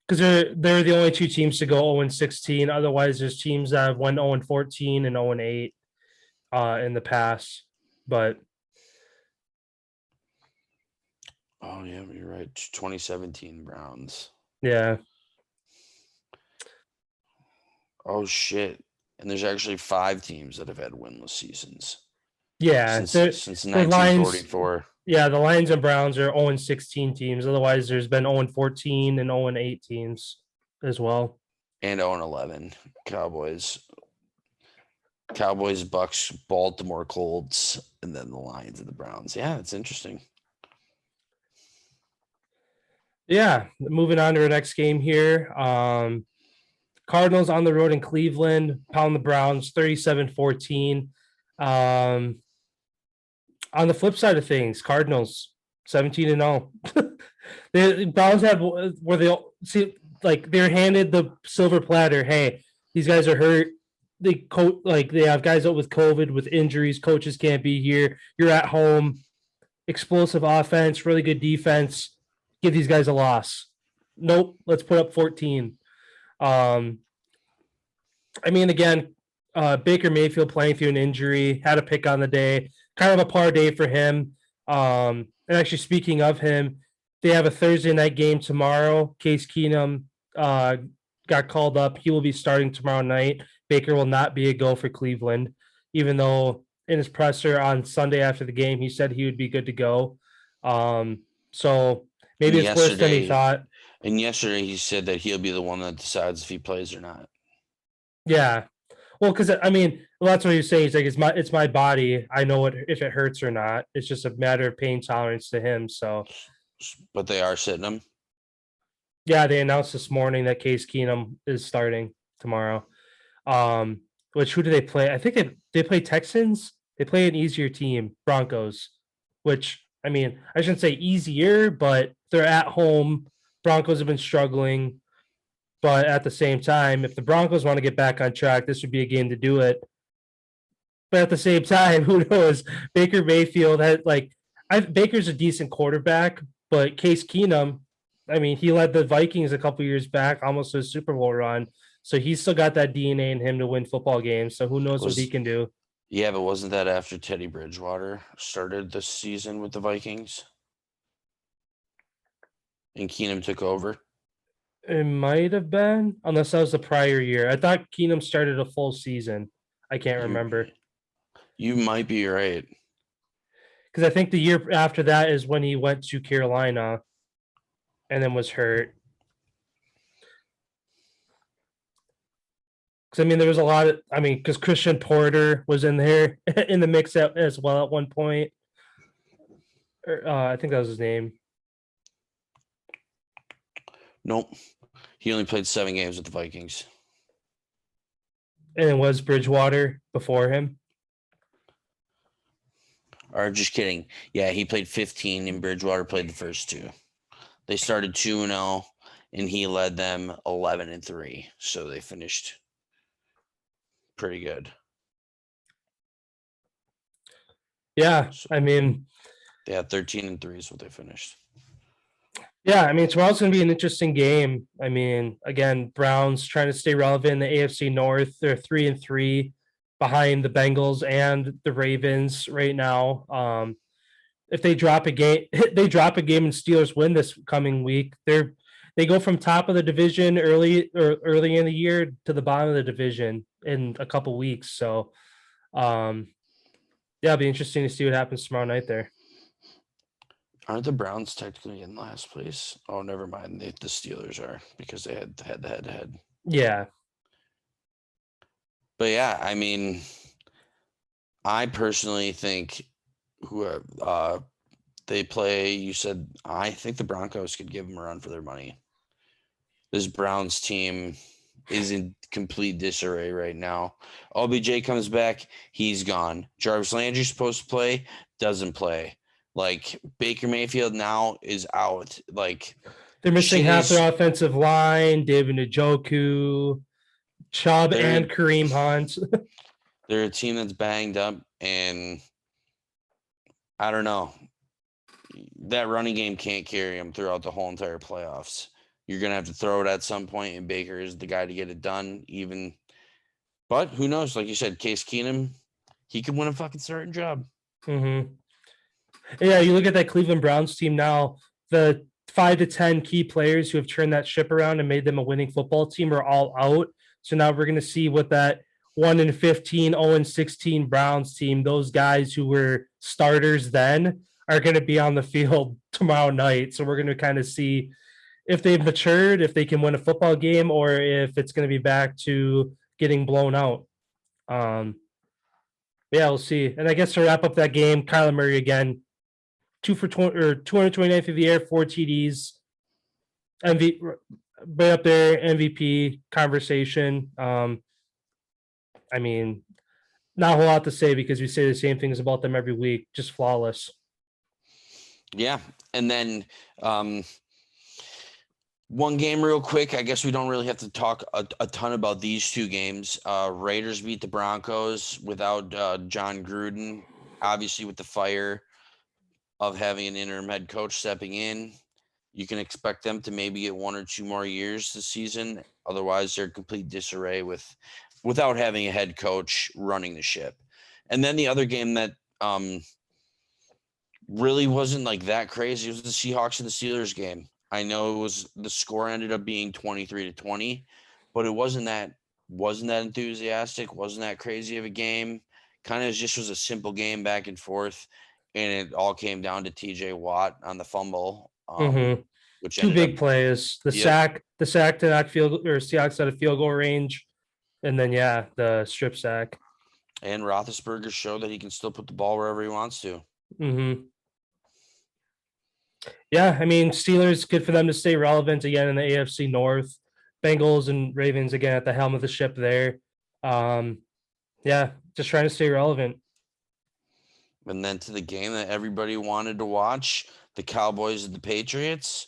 Because they're the only two teams to go 0-16. Otherwise, there's teams that have won 0-14 and 0-8 in the past. But oh, yeah, you're right. 2017 Browns. yeah. Oh, shit. And there's actually 5 teams that have had winless seasons. Yeah. Since 1944. Yeah, the Lions and Browns are 0-16 teams. Otherwise, there's been 0-14 and 0-8 teams as well. And 0-11. Cowboys, Bucks, Baltimore Colts, and then the Lions and the Browns. Yeah, it's interesting. Yeah, moving on to our next game here. Cardinals on the road in Cleveland, pound the Browns 37-14. On the flip side of things, Cardinals 17-0. The Browns they're handed the silver platter. Hey, these guys are hurt. They have guys out with COVID, with injuries. Coaches can't be here. You're at home. Explosive offense, really good defense. Give these guys a loss. Nope. Let's put up 14. Again, Baker Mayfield playing through an injury, had a pick on the day, kind of a par day for him. And actually, speaking of him, they have a Thursday night game tomorrow. Case Keenum got called up. He will be starting tomorrow night. Baker will not be a go for Cleveland, even though in his presser on Sunday after the game, he said he would be good to go. So maybe it's worse than he thought. And yesterday he said that he'll be the one that decides if he plays or not. Yeah. Well, because that's what he was saying. He's like, it's my body. I know if it hurts or not. It's just a matter of pain tolerance to him. So, but they are sitting him. Yeah, they announced this morning that Case Keenum is starting tomorrow. Which who do they play? I think they play Texans. They play an easier team, Broncos. Which I shouldn't say easier, but they're at home. Broncos have been struggling. But at the same time, if the Broncos want to get back on track, this would be a game to do it. But at the same time, who knows? Baker Mayfield Baker's a decent quarterback, but Case Keenum, he led the Vikings a couple years back, almost to a Super Bowl run. So he's still got that DNA in him to win football games. So who knows what he can do? Yeah, but wasn't that after Teddy Bridgewater started this season with the Vikings? And Keenum took over? It might have been, unless that was the prior year. I thought Keenum started a full season. I can't remember. You might be right. Because I think the year after that is when he went to Carolina and then was hurt. Because, there was a lot of, because Christian Porter was in there in the mix as well at one point. I think that was his name. Nope. He only played 7 games with the Vikings. And it was Bridgewater before him? Or just kidding. Yeah, he played 15 and Bridgewater played the first 2. They started 2-0 and he led them 11-3. So they finished pretty good. Yeah, they had 13-3 is what they finished. Yeah, tomorrow's going to be an interesting game. Again, Browns trying to stay relevant in the AFC North. They're 3-3 behind the Bengals and the Ravens right now. If they drop a game, and Steelers win this coming week, they go from top of the division early in the year to the bottom of the division in a couple weeks. So, it'll be interesting to see what happens tomorrow night there. Aren't the Browns technically in last place? Oh, never mind. The Steelers are because they had the head-to-head. Yeah. But yeah, I personally think they play. You said I think the Broncos could give them a run for their money. This Browns team is in complete disarray right now. OBJ comes back, he's gone. Jarvis Landry's supposed to play, doesn't play. Baker Mayfield now is out. They're missing half their offensive line. David Njoku, Chubb, and Kareem Hunt. They're a team that's banged up, and I don't know. That running game can't carry them throughout the whole entire playoffs. You're going to have to throw it at some point, and Baker is the guy to get it done. But who knows? Like you said, Case Keenum, he could win a fucking starting job. Mm-hmm. Yeah, you look at that Cleveland Browns team now, the 5 to 10 key players who have turned that ship around and made them a winning football team are all out. So now we're going to see what that 1-15, 0-16 Browns team, those guys who were starters then, are going to be on the field tomorrow night. So we're going to kind of see if they've matured, if they can win a football game, or if it's going to be back to getting blown out. Yeah, we'll see. And I guess to wrap up that game, Kyler Murray again, 229th of the air, 4 TDs, MVP, right up there, MVP conversation. I mean, not a whole lot to say because we say the same things about them every week. Just flawless. Yeah, and then one game real quick. I guess we don't really have to talk a ton about these two games. Raiders beat the Broncos without John Gruden, obviously with the fire of having an interim head coach stepping in. You can expect them to maybe get 1 or 2 more years this season. Otherwise, they're complete disarray without having a head coach running the ship. And then the other game that really wasn't like that crazy was the Seahawks and the Steelers game. I know the score ended up being 23-20, but it wasn't that enthusiastic, wasn't that crazy of a game. Kind of just was a simple game back and forth, and it all came down to TJ Watt on the fumble. Which 2 big plays, the sack to knock Seahawks out of field goal range, and then the strip sack. And Roethlisberger showed that he can still put the ball wherever he wants to. Mm-hmm. Yeah, I mean, Steelers, good for them to stay relevant again in the AFC North. Bengals and Ravens again at the helm of the ship there. Just trying to stay relevant. And then to the game that everybody wanted to watch, the Cowboys and the Patriots.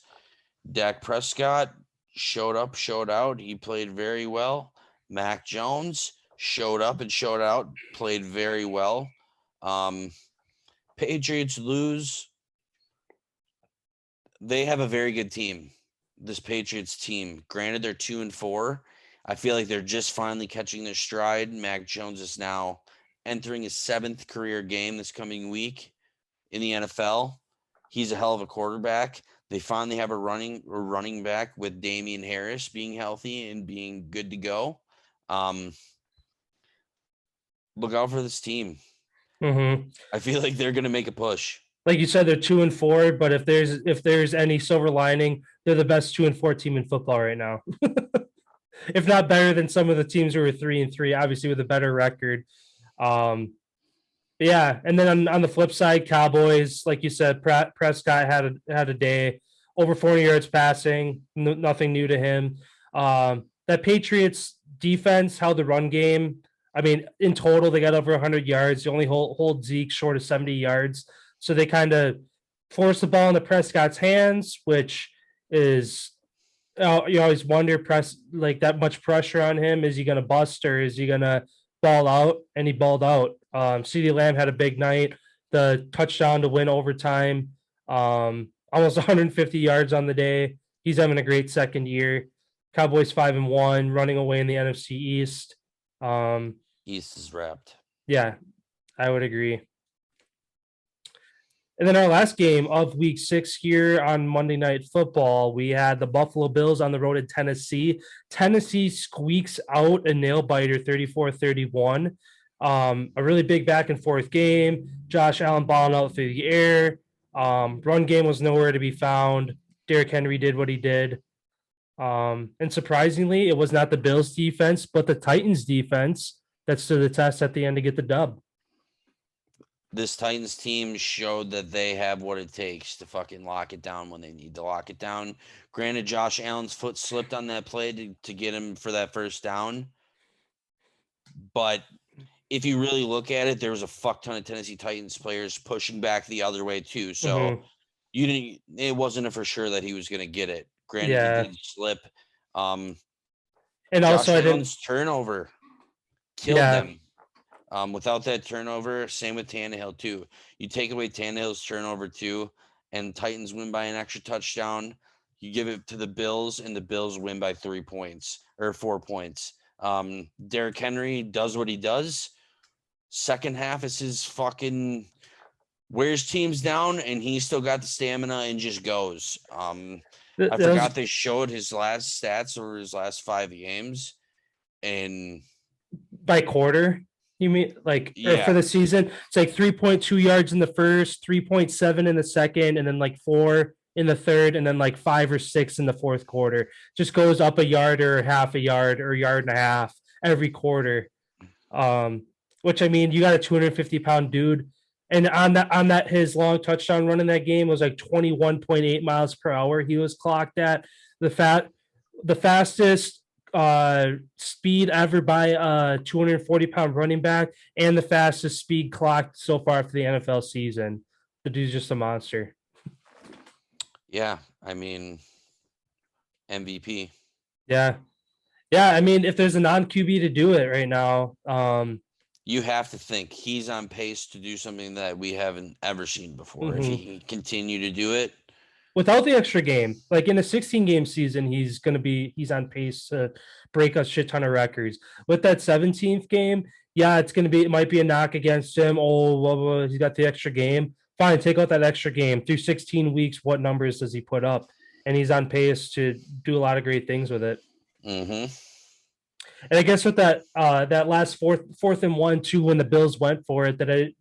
Dak Prescott showed up, showed out. He played very well. Mac Jones showed up and showed out, played very well. Patriots lose. They have a very good team, this Patriots team. Granted, they're 2-4. I feel like they're just finally catching their stride. Mac Jones is now entering his 7th career game this coming week in the NFL. He's a hell of a quarterback. They finally have a running back with Damian Harris being healthy and being good to go. Look out for this team. Mm-hmm. I feel like they're going to make a push. Like you said, they're 2-4, but if there's any silver lining, they're the best 2-4 team in football right now. If not better than some of the teams who are 3-3, obviously with a better record. And then on the flip side, Cowboys, like you said, Prescott had a day, over 40 yards passing, nothing new to him. That Patriots defense held the run game. I mean, in total, they got over 100 yards. They only hold Zeke short of 70 yards. So they kind of forced the ball into Prescott's hands, which is, you always wonder, that much pressure on him. Is he going to bust or is he going to ball out? And he balled out. CeeDee Lamb had a big night. The touchdown to win overtime, almost 150 yards on the day. He's having a great second year. Cowboys 5-1, running away in the NFC East. East is wrapped. Yeah, I would agree. And then our last game of week 6 here on Monday Night Football, we had the Buffalo Bills on the road in Tennessee. Tennessee squeaks out a nail biter 34-31. A really big back and forth game. Josh Allen balling out through the air. Run game was nowhere to be found. Derrick Henry did what he did. And surprisingly, it was not the Bills defense, but the Titans defense that stood the test at the end to get the dub. This Titans team showed that they have what it takes to fucking lock it down when they need to lock it down. Granted, Josh Allen's foot slipped on that play to get him for that first down. But if you really look at it, there was a fuck ton of Tennessee Titans players pushing back the other way too. So it wasn't a for sure that he was going to get it. Granted, he did slip. And Josh also, Allen's turnover killed them. Without that turnover, same with Tannehill too. You take away Tannehill's turnover too, and Titans win by an extra touchdown. You give it to the Bills, and the Bills win by 3 points or 4 points. Derrick Henry does what he does. Second half is his fucking wears teams down, and he still got the stamina and just goes. I forgot they showed his last stats over his last 5 games, and by quarter, you mean like or for Yeah. the season? It's like 3.2 yards in the first, 3.7 in the second, and then like 4 in the third, and then like 5 or 6 in the fourth quarter. Just goes up a yard or half a yard or a yard and a half every quarter. Which I mean, you got a 250-pound dude, and on that his long touchdown run in that game was like 21.8 miles per hour. He was clocked at the fastest speed ever by a 240-pound running back, and the fastest speed clocked so far for the NFL season. The dude's just a monster. Yeah, I mean, MVP. Yeah. I mean, if there's a non-QB to do it right now, You have to think he's on pace to do something that we haven't ever seen before. If he can continue to do it. Without the extra game, like in a 16-game season, he's on pace to break a shit ton of records. With that 17th game, yeah, it might be a knock against him. Oh, blah, blah, he's got the extra game. Fine, take out that extra game. Through 16 weeks, what numbers does he put up? And he's on pace to do a lot of great things with it. Mm-hmm. And I guess with that last fourth and 1, too, when the Bills went for it, that I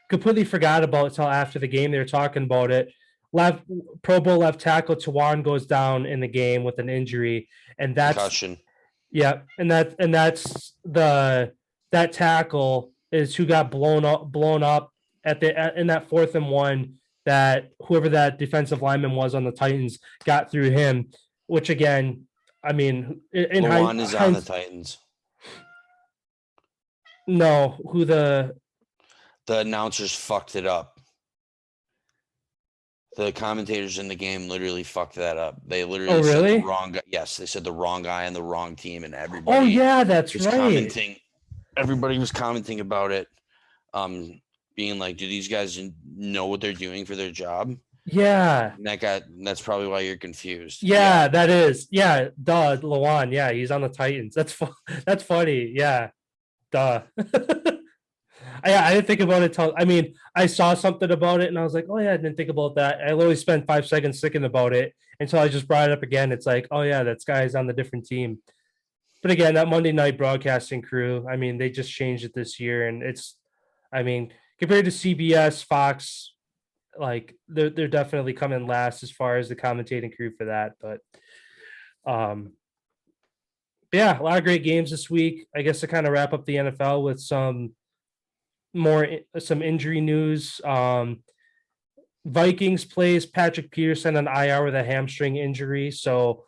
completely forgot about until after the game. They were talking about it. Pro Bowl left tackle Tawan goes down in the game with an injury, and that's concussion. Yeah, and that's that tackle is who got blown up in that 4th and 1. That whoever that defensive lineman was on the Titans got through him, which again, I mean, Lawan is on the Titans. No, who the announcers fucked it up. The commentators in the game literally fucked that up. They literally said the wrong guy. Yes, they said the wrong guy on the wrong team, and everybody. Oh yeah, that's was right. Commenting. Everybody was commenting about it, being like, "Do these guys know what they're doing for their job?" Yeah. And that's probably why you're confused. Yeah, that is. Yeah, duh, Lawan. Yeah, he's on the Titans. That's funny. Yeah, duh. I didn't think about it till, I mean, I saw something about it and I was like, oh yeah, I didn't think about that. I literally spent 5 seconds thinking about it until I just brought it up again. It's like, oh yeah, that guy's on the different team. But again, that Monday night broadcasting crew, I mean, they just changed it this year, and compared to CBS, Fox, like they're definitely coming last as far as the commentating crew for that. But yeah, a lot of great games this week. I guess to kind of wrap up the NFL with some injury news. Vikings plays Patrick Peterson on IR with a hamstring injury. So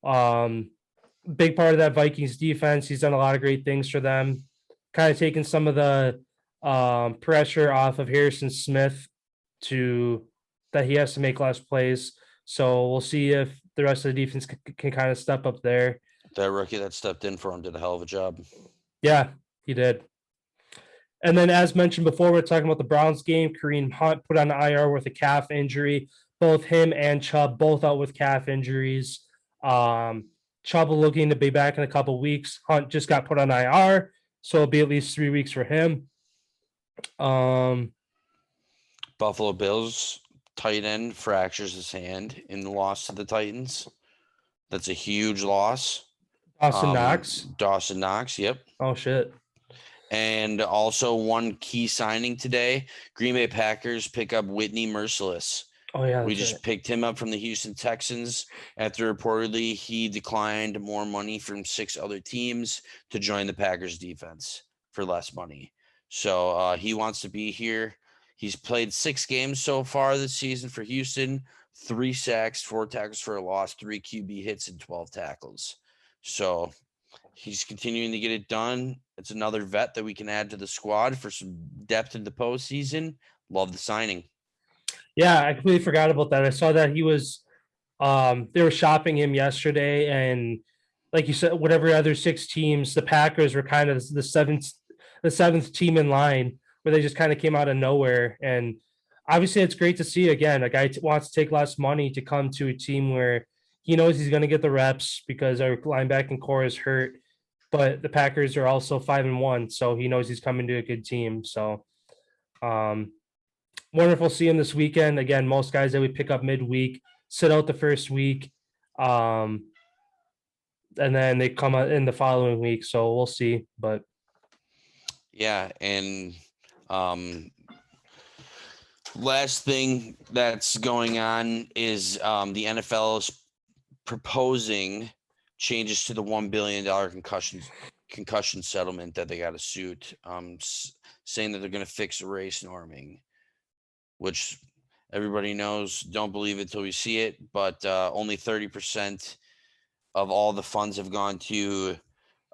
big part of that Vikings defense. He's done a lot of great things for them. Kind of taking some of the pressure off of Harrison Smith that he has to make less plays. So we'll see if the rest of the defense can kind of step up there. That rookie that stepped in for him did a hell of a job. Yeah, he did. And then, as mentioned before, we're talking about the Browns game. Kareem Hunt put on the IR with a calf injury. Both him and Chubb both out with calf injuries. Chubb looking to be back in a couple weeks. Hunt just got put on IR, so it'll be at least 3 weeks for him. Buffalo Bills tight end fractures his hand in the loss to the Titans. That's a huge loss. Dawson Knox, yep. Oh, shit. And also one key signing today, Green Bay Packers pick up Whitney Merciless. Oh, yeah. We just picked him up from the Houston Texans after reportedly he declined more money from 6 other teams to join the Packers defense for less money. So he wants to be here. He's played 6 games so far this season for Houston, 3 sacks, 4 tackles for a loss, 3 QB hits, and 12 tackles. So he's continuing to get it done. It's another vet that we can add to the squad for some depth in the postseason. Love the signing. Yeah, I completely forgot about that. I saw that he was they were shopping him yesterday, and like you said, whatever other 6 teams, the Packers were kind of the the seventh team in line, where they just kind of came out of nowhere. And obviously, it's great to see again a guy wants to take less money to come to a team where he knows he's going to get the reps because our linebacking core is hurt. But the Packers are also 5-1, so he knows he's coming to a good team. So, wonderful to see him this weekend. Again, most guys that we pick up midweek sit out the first week, and then they come out in the following week. So we'll see. But yeah, and last thing that's going on is the NFL is proposing changes to the $1 billion concussion settlement that they got a suit, saying that they're going to fix race norming, which everybody knows. Don't believe it till we see it, but only 30% of all the funds have gone to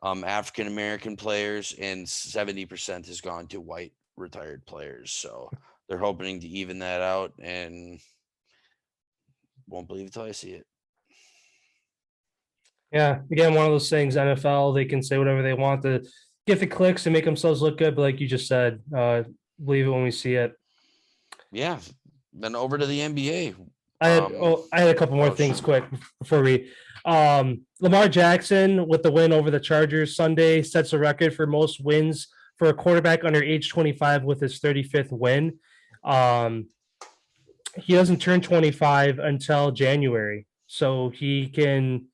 African American players, and 70% has gone to white retired players. So they're hoping to even that out, and won't believe it till I see it. yeah, again, one of those things. NFL, they can say whatever they want to get the clicks and make themselves look good. But like you just said, believe it when we see it. Yeah. Then over to the NBA. I had a couple more things quick before we. Lamar Jackson with the win over the Chargers Sunday sets a record for most wins for a quarterback under age 25 with his 35th win. He doesn't turn 25 until January, so he can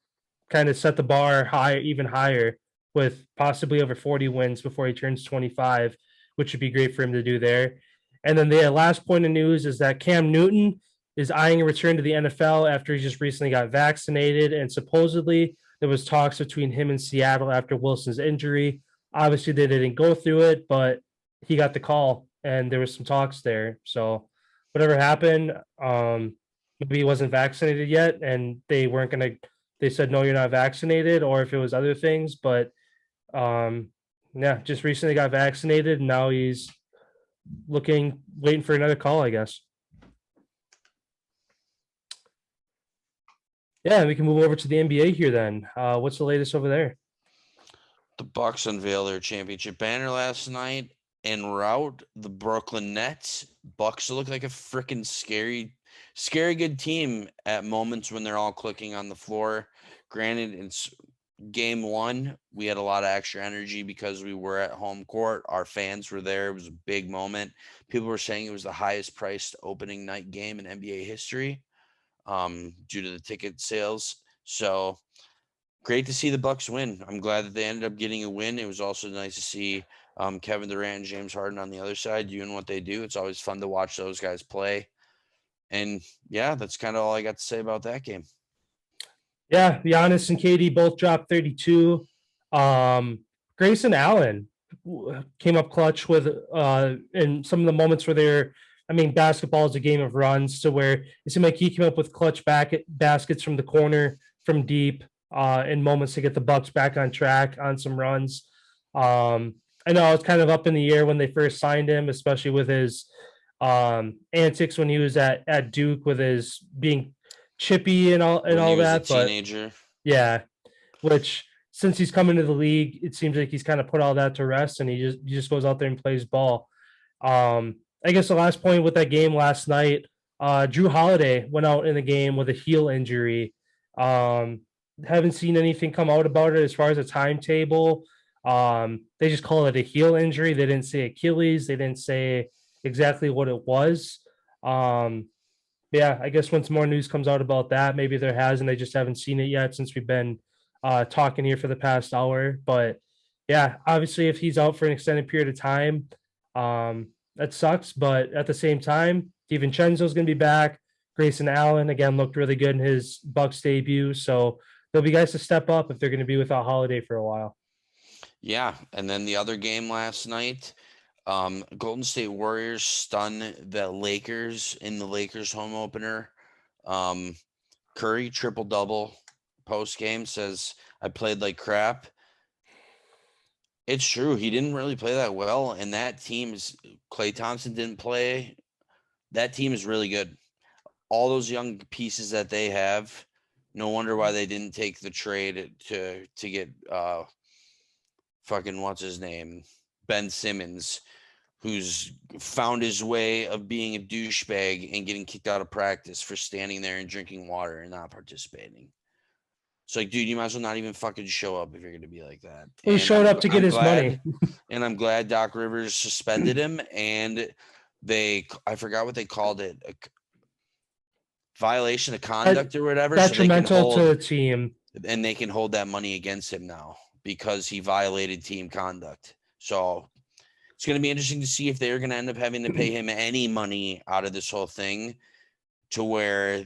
kind of set the bar high, even higher, with possibly over 40 wins before he turns 25, which would be great for him to do there. And then the last point of news is that Cam Newton is eyeing a return to the NFL after he just recently got vaccinated. And supposedly there was talks between him and Seattle after Wilson's injury. Obviously they didn't go through it, but he got the call and there was some talks there. So whatever happened, maybe he wasn't vaccinated yet and they said, no, you're not vaccinated, or if it was other things, but just recently got vaccinated and now he's waiting for another call, I guess. Yeah, we can move over to the NBA here then. What's the latest over there? The Bucks unveiled their championship banner last night en route the Brooklyn Nets. Bucks look like a freaking scary good team at moments when they're all clicking on the floor. Granted, it's game one. We had a lot of extra energy because we were at home court. Our fans were there. It was a big moment. People were saying it was the highest priced opening night game in NBA history due to the ticket sales. So great to see the Bucks win. I'm glad that they ended up getting a win. It was also nice to see Kevin Durant and James Harden on the other side doing what they do. It's always fun to watch those guys play. And yeah, that's kind of all I got to say about that game. Yeah, Giannis and KD both dropped 32. Grayson Allen came up clutch with in some of the moments where basketball is a game of runs, to where it seemed like he came up with clutch baskets from the corner, from deep, in moments to get the Bucks back on track on some runs. I know I was kind of up in the air when they first signed him, especially with his antics when he was at Duke, with his being chippy and all that. But teenager, yeah, which since he's come into the league, it seems like he's kind of put all that to rest, and he just goes out there and plays ball. I guess the last point with that game last night, Drew Holiday went out in the game with a heel injury. Haven't seen anything come out about it as far as a timetable. They just call it a heel injury. They didn't say Achilles. They didn't say exactly what it was. Yeah, I guess once more news comes out about that, maybe there hasn't. I just haven't seen it yet since we've been talking here for the past hour. But yeah, obviously, if he's out for an extended period of time, that sucks. But at the same time, DiVincenzo's going to be back. Grayson Allen, again, looked really good in his Bucks debut. So there'll be guys to step up if they're going to be without Holiday for a while. Yeah, and then the other game last night, Golden State Warriors stun the Lakers in the Lakers home opener. Curry triple-double post-game, says, I played like crap. It's true. He didn't really play that well, and that team is – Klay Thompson didn't play. That team is really good. All those young pieces that they have, no wonder why they didn't take the trade to get fucking what's his name? Ben Simmons, who's found his way of being a douchebag and getting kicked out of practice for standing there and drinking water and not participating. It's like, dude, you might as well not even fucking show up if you're going to be like that. He showed up to get his money. And I'm glad Doc Rivers suspended him, and I forgot what they called it, a violation of conduct or whatever. Detrimental to the team. And they can hold that money against him now because he violated team conduct. So it's going to be interesting to see if they're going to end up having to pay him any money out of this whole thing, to where,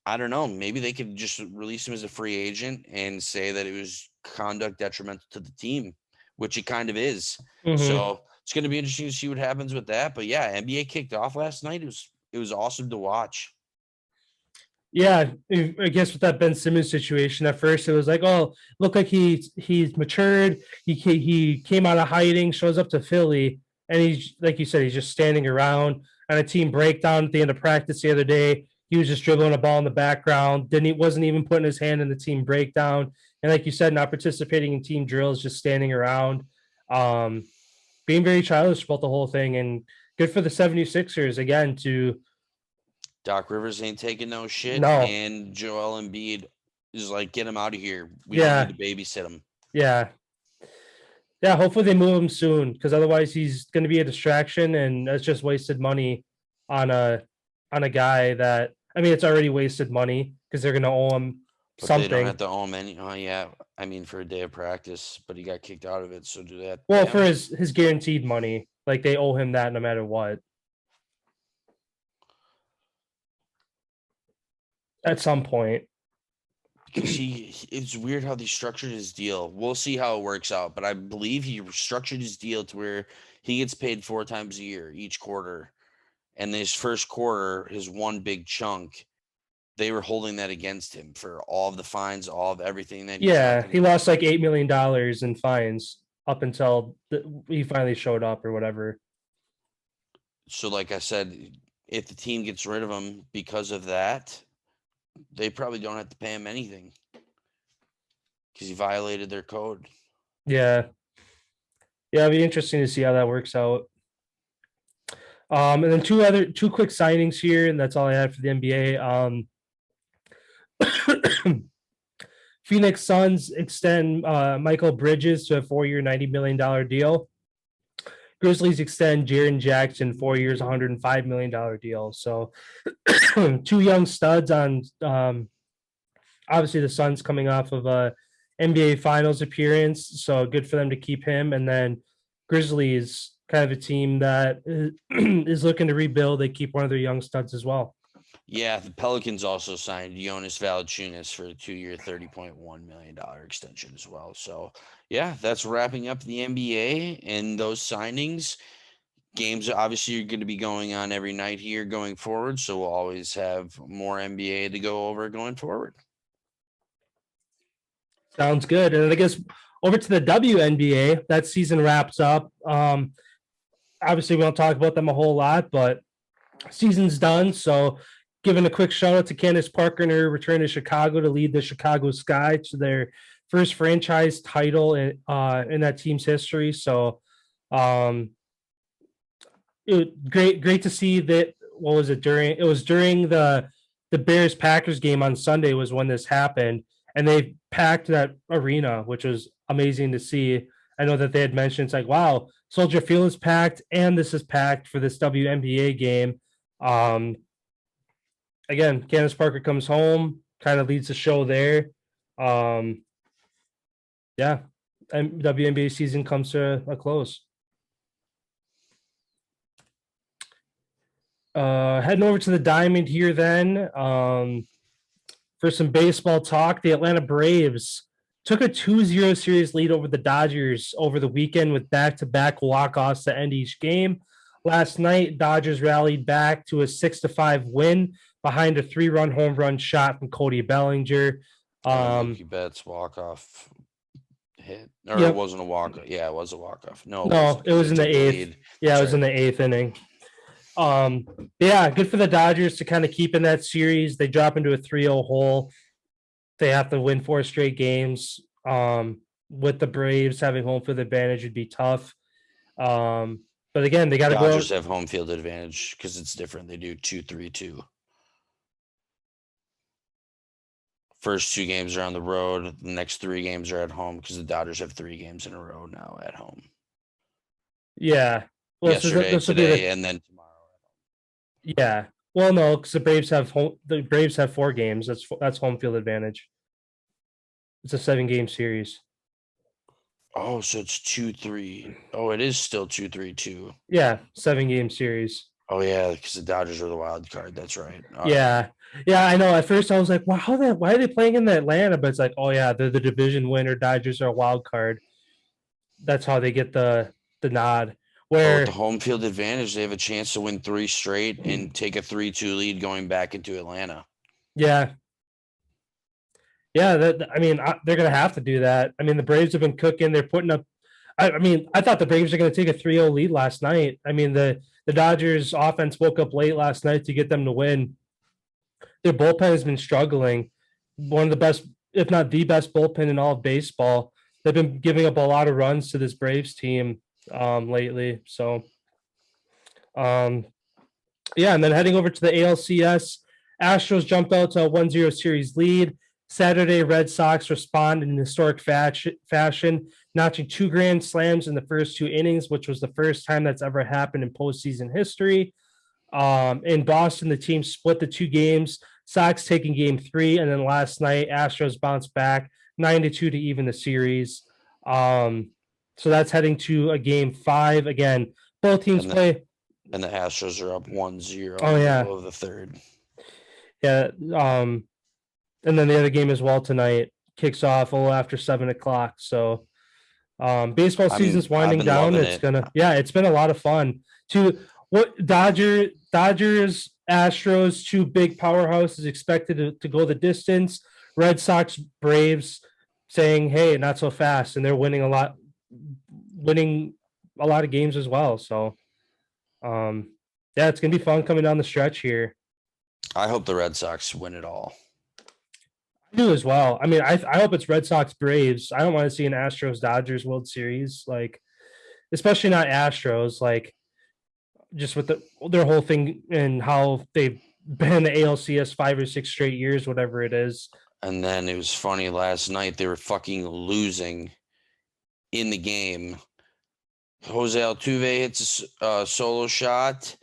I don't know, maybe they could just release him as a free agent and say that it was conduct detrimental to the team, which it kind of is. Mm-hmm. So it's going to be interesting to see what happens with that. But yeah, NBA kicked off last night. It was awesome to watch. Yeah, I guess with that Ben Simmons situation, at first it was like, oh, look like he's matured. He came out of hiding, shows up to Philly, and he's, like you said, he's just standing around. On a team breakdown at the end of practice the other day, he was just dribbling a ball in the background. Wasn't even putting his hand in the team breakdown. And like you said, not participating in team drills, just standing around, being very childish about the whole thing. And good for the 76ers again to. Doc Rivers ain't taking no shit. No. And Joel Embiid is like, get him out of here. We don't need to babysit him. Yeah. Yeah, hopefully they move him soon, because otherwise he's going to be a distraction, and that's just wasted money on a guy that, I mean, it's already wasted money because they're going to owe him something. They don't have to owe him any. Oh, yeah. I mean, for a day of practice, but he got kicked out of it. So do that. Well, for his guaranteed money, like they owe him that no matter what. At some point. Because it's weird how they structured his deal. We'll see how it works out, but I believe he structured his deal to where he gets paid 4 times a year, each quarter. And this first quarter, his one big chunk, they were holding that against him for all of the fines, all of everything that he lost like $8 million in fines up until he finally showed up or whatever. So like I said, if the team gets rid of him because of that, they probably don't have to pay him anything because he violated their code. Yeah. Yeah, it'll be interesting to see how that works out. And then two quick signings here, and that's all I had for the NBA. Phoenix Suns extend Michael Bridges to a 4-year, $90 million deal. Grizzlies extend Jaren Jackson 4 years, $105 million deal. So 2 young studs on obviously the Suns coming off of a NBA Finals appearance. So good for them to keep him. And then Grizzlies, kind of a team that is looking to rebuild. They keep one of their young studs as well. Yeah, the Pelicans also signed Jonas Valanciunas for a 2-year, $30.1 million extension as well. So, yeah, that's wrapping up the NBA and those signings. Games obviously are going to be going on every night here going forward, so we'll always have more NBA to go over going forward. Sounds good. And I guess over to the WNBA, that season wraps up. Obviously, we don't talk about them a whole lot, but season's done, so giving a quick shout out to Candace Parker and her return to Chicago to lead the Chicago Sky to their first franchise title in that team's history. So great to see that. What was it during? It was during the Bears Packers game on Sunday was when this happened, and they packed that arena, which was amazing to see. I know that they had mentioned it's like, wow, Soldier Field is packed and this is packed for this WNBA game. Again, Candace Parker comes home, kind of leads the show there. And WNBA season comes to a close. Heading over to the Diamond here then. For some baseball talk, the Atlanta Braves took a 2-0 series lead over the Dodgers over the weekend with back-to-back walk-offs to end each game. Last night, Dodgers rallied back to a 6-5 win behind a 3-run home run shot from Cody Bellinger. Mookie Betts walk-off hit. Or Yep. It wasn't a walk-off. Yeah, it was a walk-off. No, it was in the 8th. Yeah, it was in the 8th inning. Good for the Dodgers to kind of keep in that series. They drop into a 3-0 hole. They have to win 4 straight games. With the Braves having home field advantage would be tough. But again, they got to go. Dodgers have home field advantage because it's different. They do 2-3-2. First 2 games are on the road. The next 3 games are at home because the Dodgers have 3 games in a row now at home. Yeah. Well, Yesterday, today, and then tomorrow. Yeah. Well, no, because the Braves have 4 games. That's home field advantage. It's a 7-game series. Oh, so it's 2-3. Oh, it is still 2-3-2. Yeah, 7-game series. Oh yeah, because the Dodgers are the wild card. That's right. Yeah. Yeah, I know. At first, I was like, "Wow, why are they playing in Atlanta?" But it's like, "Oh yeah, they're the division winner. Dodgers are a wild card. That's how they get the nod." Where with the home field advantage, they have a chance to win 3 straight and take a 3-2 lead going back into Atlanta. Yeah. Yeah, they're going to have to do that. I mean, the Braves have been cooking. They're putting up. I thought the Braves are going to take a 3-0 lead last night. I mean, the Dodgers offense woke up late last night to get them to win. Their bullpen has been struggling. One of the best, if not the best bullpen in all of baseball. They've been giving up a lot of runs to this Braves team lately. So, yeah, and then heading over to the ALCS, Astros jumped out to a 1-0 series lead. Saturday, Red Sox respond in historic fashion, notching 2 grand slams in the first 2 innings, which was the first time that's ever happened in postseason history. In Boston, the team split the 2 games, Sox taking game 3, and then last night, Astros bounced back 9-2 to even the series. So that's heading to a game 5. Again, both teams play. And the Astros are up 1-0 Oh, yeah. of the third. Yeah. And then the other game as well tonight kicks off a little after 7:00. So baseball season's winding down. It's been a lot of fun. Dodgers, Astros, 2 big powerhouses expected to go the distance. Red Sox, Braves saying, hey, not so fast. And they're winning a lot of games as well. So it's gonna be fun coming down the stretch here. I hope the Red Sox win it all. I do as well. I mean, I hope it's Red Sox Braves. I don't want to see an Astros Dodgers World Series, like, especially not Astros, like, just with their whole thing and how they've been in the ALCS 5 or 6 straight years, whatever it is. And then it was funny last night, they were fucking losing in the game. Jose Altuve hits a solo shot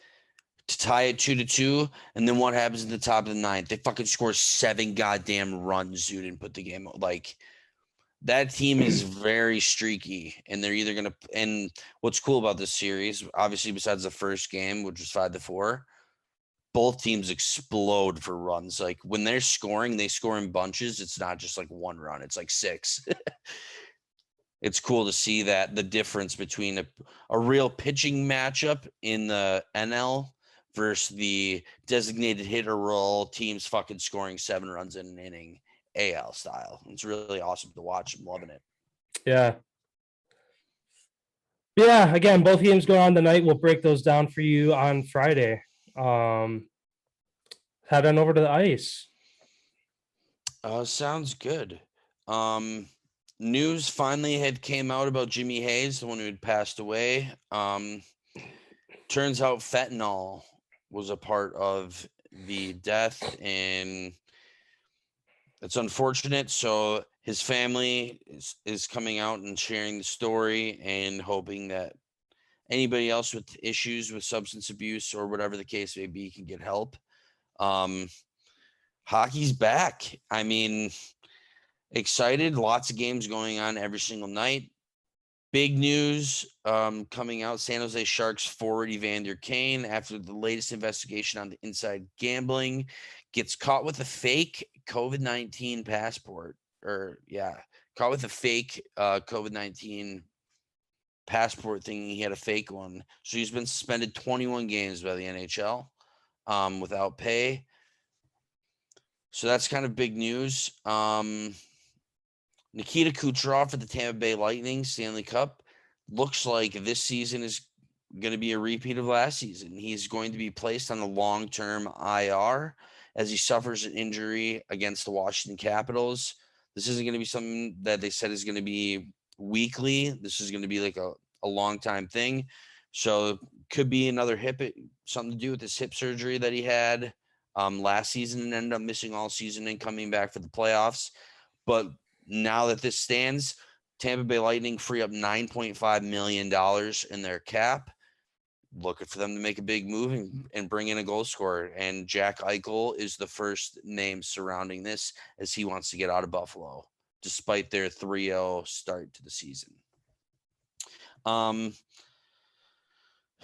to tie it 2-2, and then what happens in the top of the 9th? They fucking score 7 goddamn runs, dude, and put the game like that. Team is very streaky, and they're either gonna. And what's cool about this series, obviously, besides the first game, which was 5-4, both teams explode for runs. Like when they're scoring, they score in bunches. It's not just like 1 run; it's like 6. It's cool to see that the difference between a real pitching matchup in the NL versus the designated hitter role, teams fucking scoring 7 runs in an inning, AL style. It's really awesome to watch. I'm loving it. Yeah. Yeah, again, both games go on tonight. We'll break those down for you on Friday. Head on over to the ice. Sounds good. News finally had came out about Jimmy Hayes, the one who had passed away. Turns out fentanyl was a part of the death, and it's unfortunate. So his family is coming out and sharing the story and hoping that anybody else with issues with substance abuse or whatever the case may be can get help. Hockey's back. I mean, excited. Lots of games going on every single night. Big news coming out. San Jose Sharks forward Evander Kane, after the latest investigation on the inside gambling, gets caught with a fake COVID-19 passport. Caught with a fake COVID-19 passport thinking he had a fake one. So he's been suspended 21 games by the NHL without pay. So that's kind of big news. Nikita Kucherov for the Tampa Bay Lightning Stanley Cup. Looks like this season is going to be a repeat of last season. He's going to be placed on a long-term IR as he suffers an injury against the Washington Capitals. This isn't going to be something that they said is going to be weekly. This is going to be like a a long time thing. So could be another something to do with this hip surgery that he had last season and ended up missing all season and coming back for the playoffs. But now that this stands, Tampa Bay Lightning free up $9.5 million in their cap. Looking for them to make a big move and bring in a goal scorer. And Jack Eichel is the first name surrounding this, as he wants to get out of Buffalo, despite their 3-0 start to the season.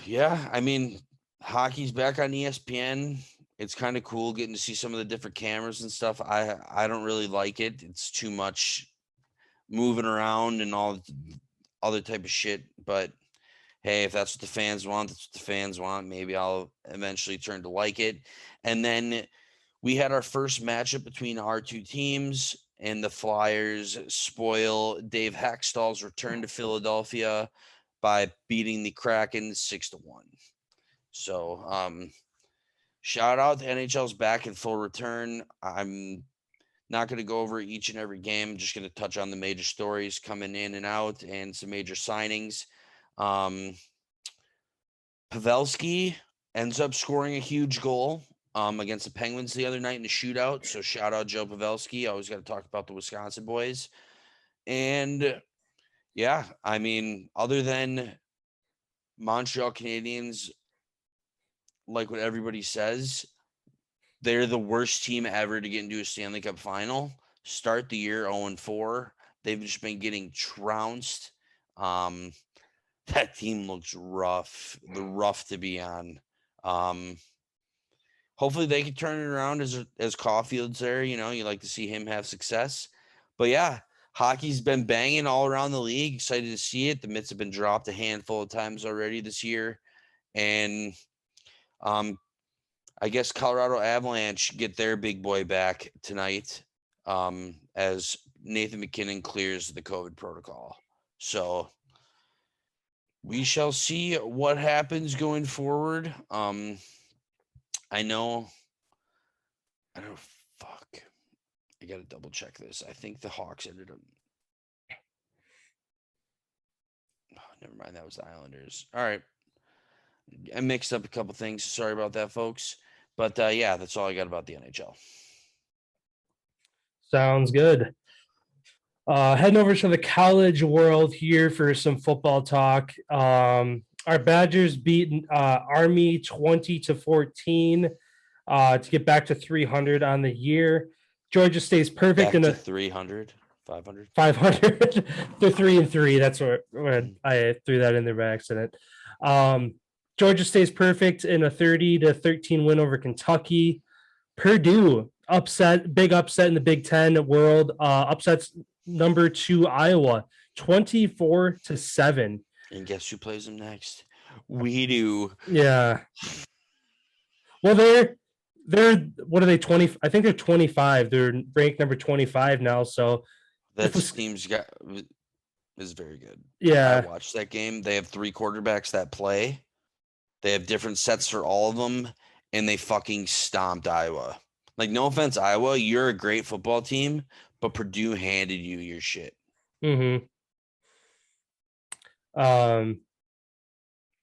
Yeah, I mean, hockey's back on ESPN. It's kind of cool getting to see some of the different cameras and stuff. I don't really like it. It's too much moving around and all other type of shit. But hey, if that's what the fans want, that's what the fans want. Maybe I'll eventually turn to like it. And then we had our first matchup between our two teams, and the Flyers spoil Dave Hextall's return to Philadelphia by beating the Kraken 6-1. So shout out, the NHL's back in full return. I'm not going to go over each and every game. I'm just going to touch on the major stories coming in and out and some major signings. Pavelski ends up scoring a huge goal against the Penguins the other night in the shootout. So shout out Joe Pavelski. Always got to talk about the Wisconsin boys. And yeah, I mean, other than Montreal Canadiens, like what everybody says, they're the worst team ever to get into a Stanley Cup final. Start the year 0-4. They've just been getting trounced. That team looks rough. They're rough to be on. Hopefully they can turn it around as Caulfield's there. You know, you like to see him have success. But yeah, hockey's been banging all around the league. Excited to see it. The mitts have been dropped a handful of times already this year. And I guess Colorado Avalanche get their big boy back tonight as Nathan McKinnon clears the COVID protocol. So we shall see what happens going forward. I got to double check this. I think the Hawks ended up. Oh, never mind. That was the Islanders. All right. I mixed up a couple things. Sorry about that, folks. But yeah, that's all I got about the NHL. Sounds good. Heading over to the college world here for some football talk. Our Badgers beat Army 20-14 to get back to 300 on the year. Georgia stays perfect back to 300, 500. 500. They're 3-3. That's what I threw that in there by accident. Georgia stays perfect in a 30-13 win over Kentucky. Purdue big upset in the Big Ten world. Upsets number 2 Iowa 24-7. And guess who plays them next? We do. Yeah. Well, they're what are they, 20? I think they're 25. They're ranked number 25 now. So that team's is very good. Yeah. I watched that game. They have 3 quarterbacks that play. They have different sets for all of them, and they fucking stomped Iowa. Like, no offense, Iowa, you're a great football team, but Purdue handed you your shit. Mm-hmm.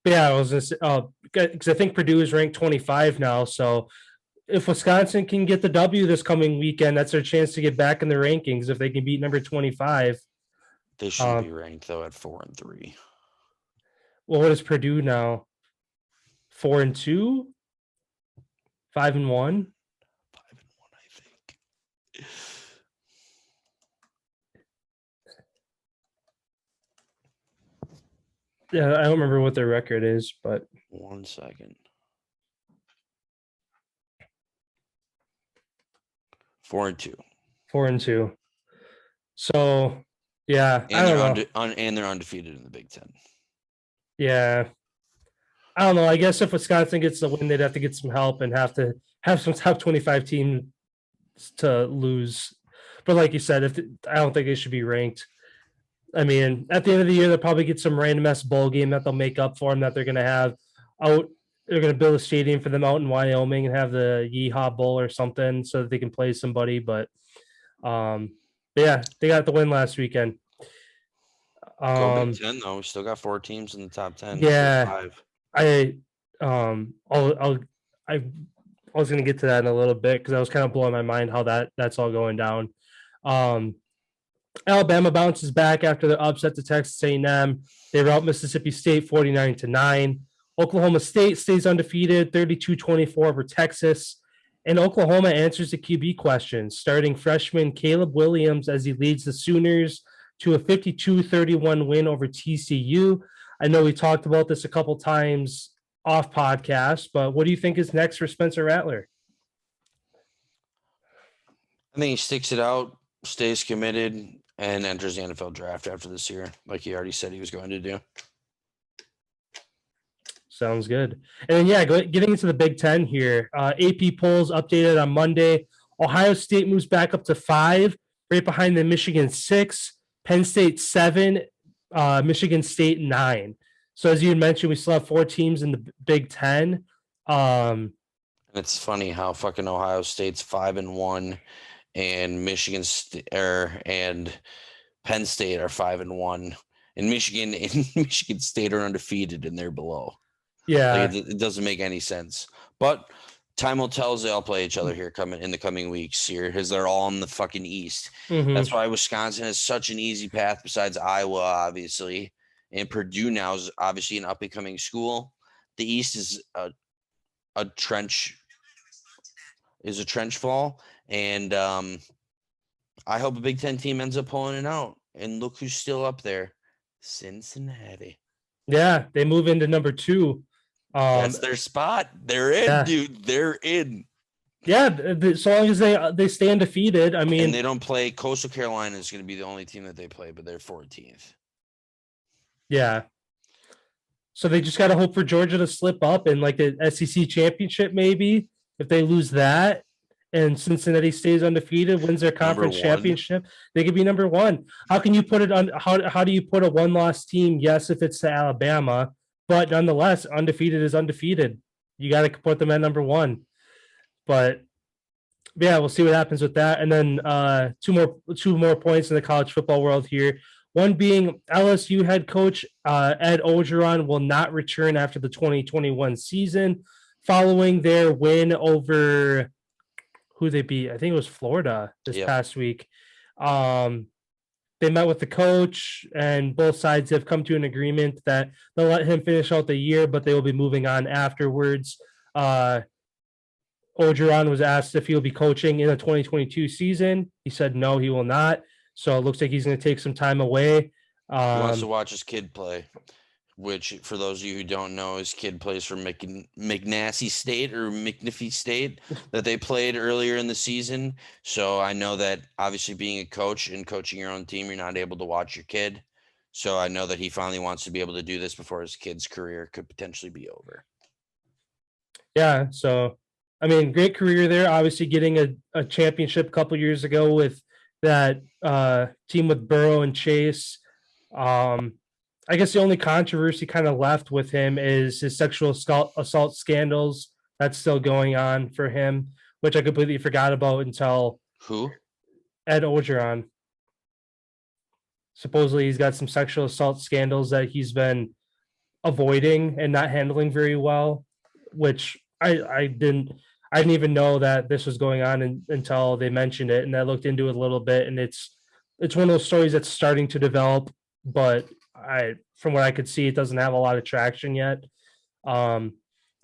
Yeah, I was just because I think Purdue is ranked 25 now. So if Wisconsin can get the W this coming weekend, that's their chance to get back in the rankings if they can beat number 25. They should be ranked though at 4-3. Well, what is Purdue now? 4-2, 5-1. 5-1, I think. Yeah, I don't remember what their record is, but 1 second. 4-2. 4-2. So, yeah, and I don't know. And they're undefeated in the Big Ten. Yeah, I don't know. I guess if Wisconsin gets the win, they'd have to get some help and have to have some top 25 teams to lose. But like you said, I don't think they should be ranked. I mean, at the end of the year, they'll probably get some random ass bowl game that they'll make up for them that they're going to have out. They're going to build a stadium for them out in Wyoming and have the Yeehaw Bowl or something so that they can play somebody. But yeah, they got the win last weekend. Go Big Ten though. We still got 4 teams in the top 10. Yeah, 5. I was going to get to that in a little bit because I was kind of blowing my mind how that's all going down. Alabama bounces back after the upset to Texas A&M. They rout Mississippi State 49-9. Oklahoma State stays undefeated 32-24 over Texas. And Oklahoma answers the QB question, starting freshman Caleb Williams as he leads the Sooners to a 52-31 win over TCU. I know we talked about this a couple times off podcast, but what do you think is next for Spencer Rattler? I think he sticks it out, stays committed, and enters the NFL draft after this year, like he already said he was going to do. Sounds good. And then, getting into the Big Ten here, AP polls updated on Monday. Ohio State moves back up to 5, right behind the Michigan 6, Penn State 7, Michigan State 9. So as you mentioned, we still have 4 teams in the Big Ten. It's funny how fucking Ohio State's 5-1, and Michigan and Penn State are 5-1, and Michigan and Michigan State are undefeated and they're below. Yeah, like it doesn't make any sense. But time will tell as they all play each other here in the coming weeks here, because they're all in the fucking East. Mm-hmm. That's why Wisconsin has such an easy path besides Iowa, obviously. And Purdue now is obviously an up-and-coming school. The East is a trench fall. And I hope a Big Ten team ends up pulling it out. And look who's still up there. Cincinnati. Yeah, they move into number 2. That's their spot. They're in, dude. They're in. Yeah, so long as they stay undefeated. I mean, and they don't play. Coastal Carolina is going to be the only team that they play, but they're 14th. Yeah. So they just got to hope for Georgia to slip up in like the SEC championship, maybe if they lose that, and Cincinnati stays undefeated, wins their conference championship, they could be number 1. How can you put it on? How do you put a 1-loss team? Yes, if it's to Alabama. But nonetheless, undefeated is undefeated. You got to put them at number 1. But yeah, we'll see what happens with that. And then two more points in the college football world here. One being LSU head coach Ed Orgeron will not return after the 2021 season, following their win over who they beat. I think it was Florida this past week. They met with the coach, and both sides have come to an agreement that they'll let him finish out the year, but they will be moving on afterwards. Orgeron was asked if he'll be coaching in the 2022 season. He said no, he will not. So it looks like he's going to take some time away. He wants to watch his kid play, which, for those of you who don't know, his kid plays for McNasty State or McNiffy State that they played earlier in the season. So I know that obviously being a coach and coaching your own team, you're not able to watch your kid. So I know that he finally wants to be able to do this before his kid's career could potentially be over. Yeah. So, I mean, great career there. Obviously getting a championship a couple years ago with that team with Burrow and Chase. I guess the only controversy kind of left with him is his sexual assault scandals. That's still going on for him, which I completely forgot about until Ed Orgeron. Supposedly he's got some sexual assault scandals that he's been avoiding and not handling very well, which I didn't even know that this was going on until they mentioned it, and I looked into it a little bit, and it's one of those stories that's starting to develop, but from what I could see, it doesn't have a lot of traction yet. So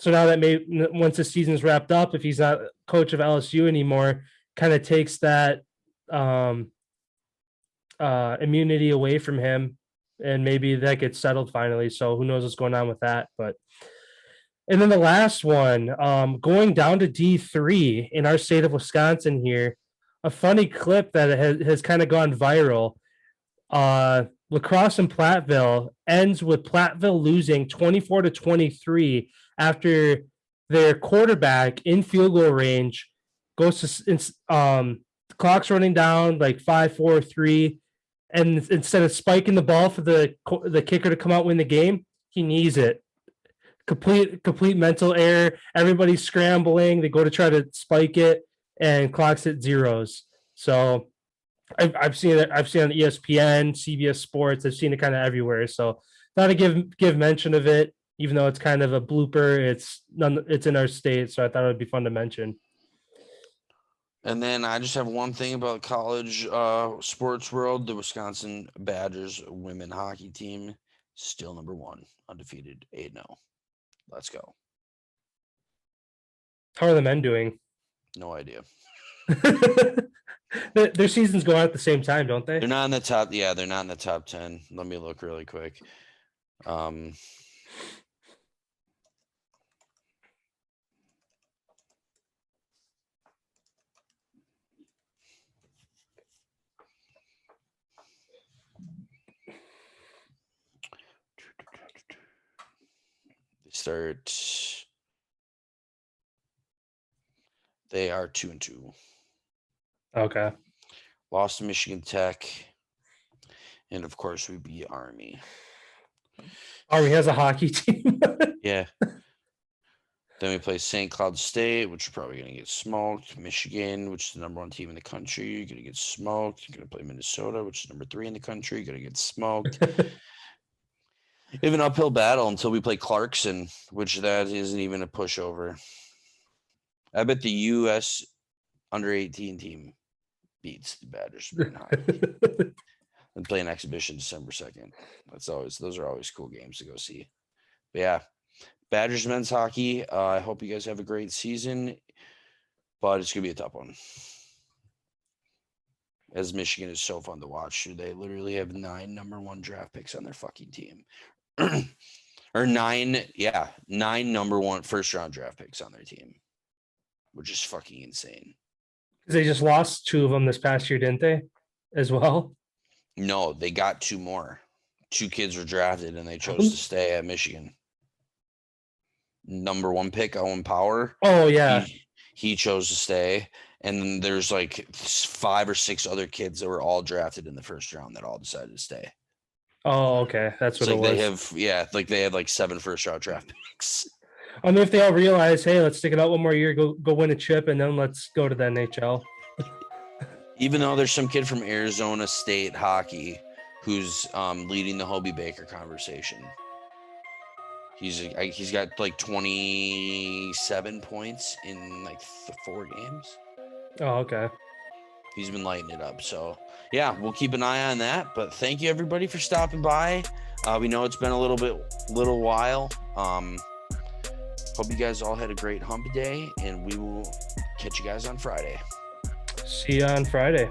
now that once the season's wrapped up, if he's not coach of LSU anymore, kind of takes that immunity away from him, and maybe that gets settled finally. So who knows what's going on with that? And then the last one, going down to D3 in our state of Wisconsin here, a funny clip that has kind of gone viral. Lacrosse in Platteville ends with Platteville losing 24-23 after their quarterback in field goal range goes to the clock's running down like 5, 4, 3, and instead of spiking the ball for the kicker to come out win the game, he knees it. Complete mental error. Everybody's scrambling. They go to try to spike it, and clocks at zeros. So I've seen it. I've seen it on ESPN, CBS Sports. I've seen it kind of everywhere. So thought to give mention of it, even though it's kind of a blooper. It's in our state, so I thought it would be fun to mention. And then I just have one thing about college sports world. The Wisconsin Badgers women hockey team still number 1, undefeated, 8-0. Let's go. How are the men doing? No idea. Their seasons go on at the same time, don't they? They're not in the top. Yeah, they're not in the top 10. Let me look really quick. They are 2-2. Okay. Lost to Michigan Tech. And of course we beat Army. Army has a hockey team. Yeah. Then we play St. Cloud State, which is probably going to get smoked. Michigan, which is the number 1 team in the country, you're going to get smoked. You're going to play Minnesota, which is number 3 in the country, you're going to get smoked. Even uphill battle until we play Clarkson, which that isn't even a pushover. I bet the U.S. under 18 team beats the Badgers and play an exhibition December 2nd. Those are always cool games to go see. But yeah, Badgers men's hockey. I hope you guys have a great season, but it's gonna be a tough one. As Michigan is so fun to watch. They literally have 9 number 1 draft picks on their fucking team. Or 9 number 1 first round draft picks on their team, which is fucking insane. They just lost 2 of them this past year, didn't they? As well. No, they got 2 more. 2 kids were drafted and they chose to stay at Michigan. Number 1 pick, Owen Power. Oh yeah. He chose to stay. And then there's like 5 or 6 other kids that were all drafted in the first round that all decided to stay. Oh, okay. That's what it was. They had like 7 first round draft picks. I mean, if they all realize, hey, let's stick it out one more year, go win a chip, and then let's go to the NHL. Even though there's some kid from Arizona State hockey who's leading the Hobie Baker conversation. He's got like 27 points in like 4 games. Oh, okay. He's been lighting it up. So yeah, we'll keep an eye on that. But thank you everybody for stopping by. We know it's been a little while. Hope you guys all had a great hump day, and we will catch you guys on Friday. See you on Friday.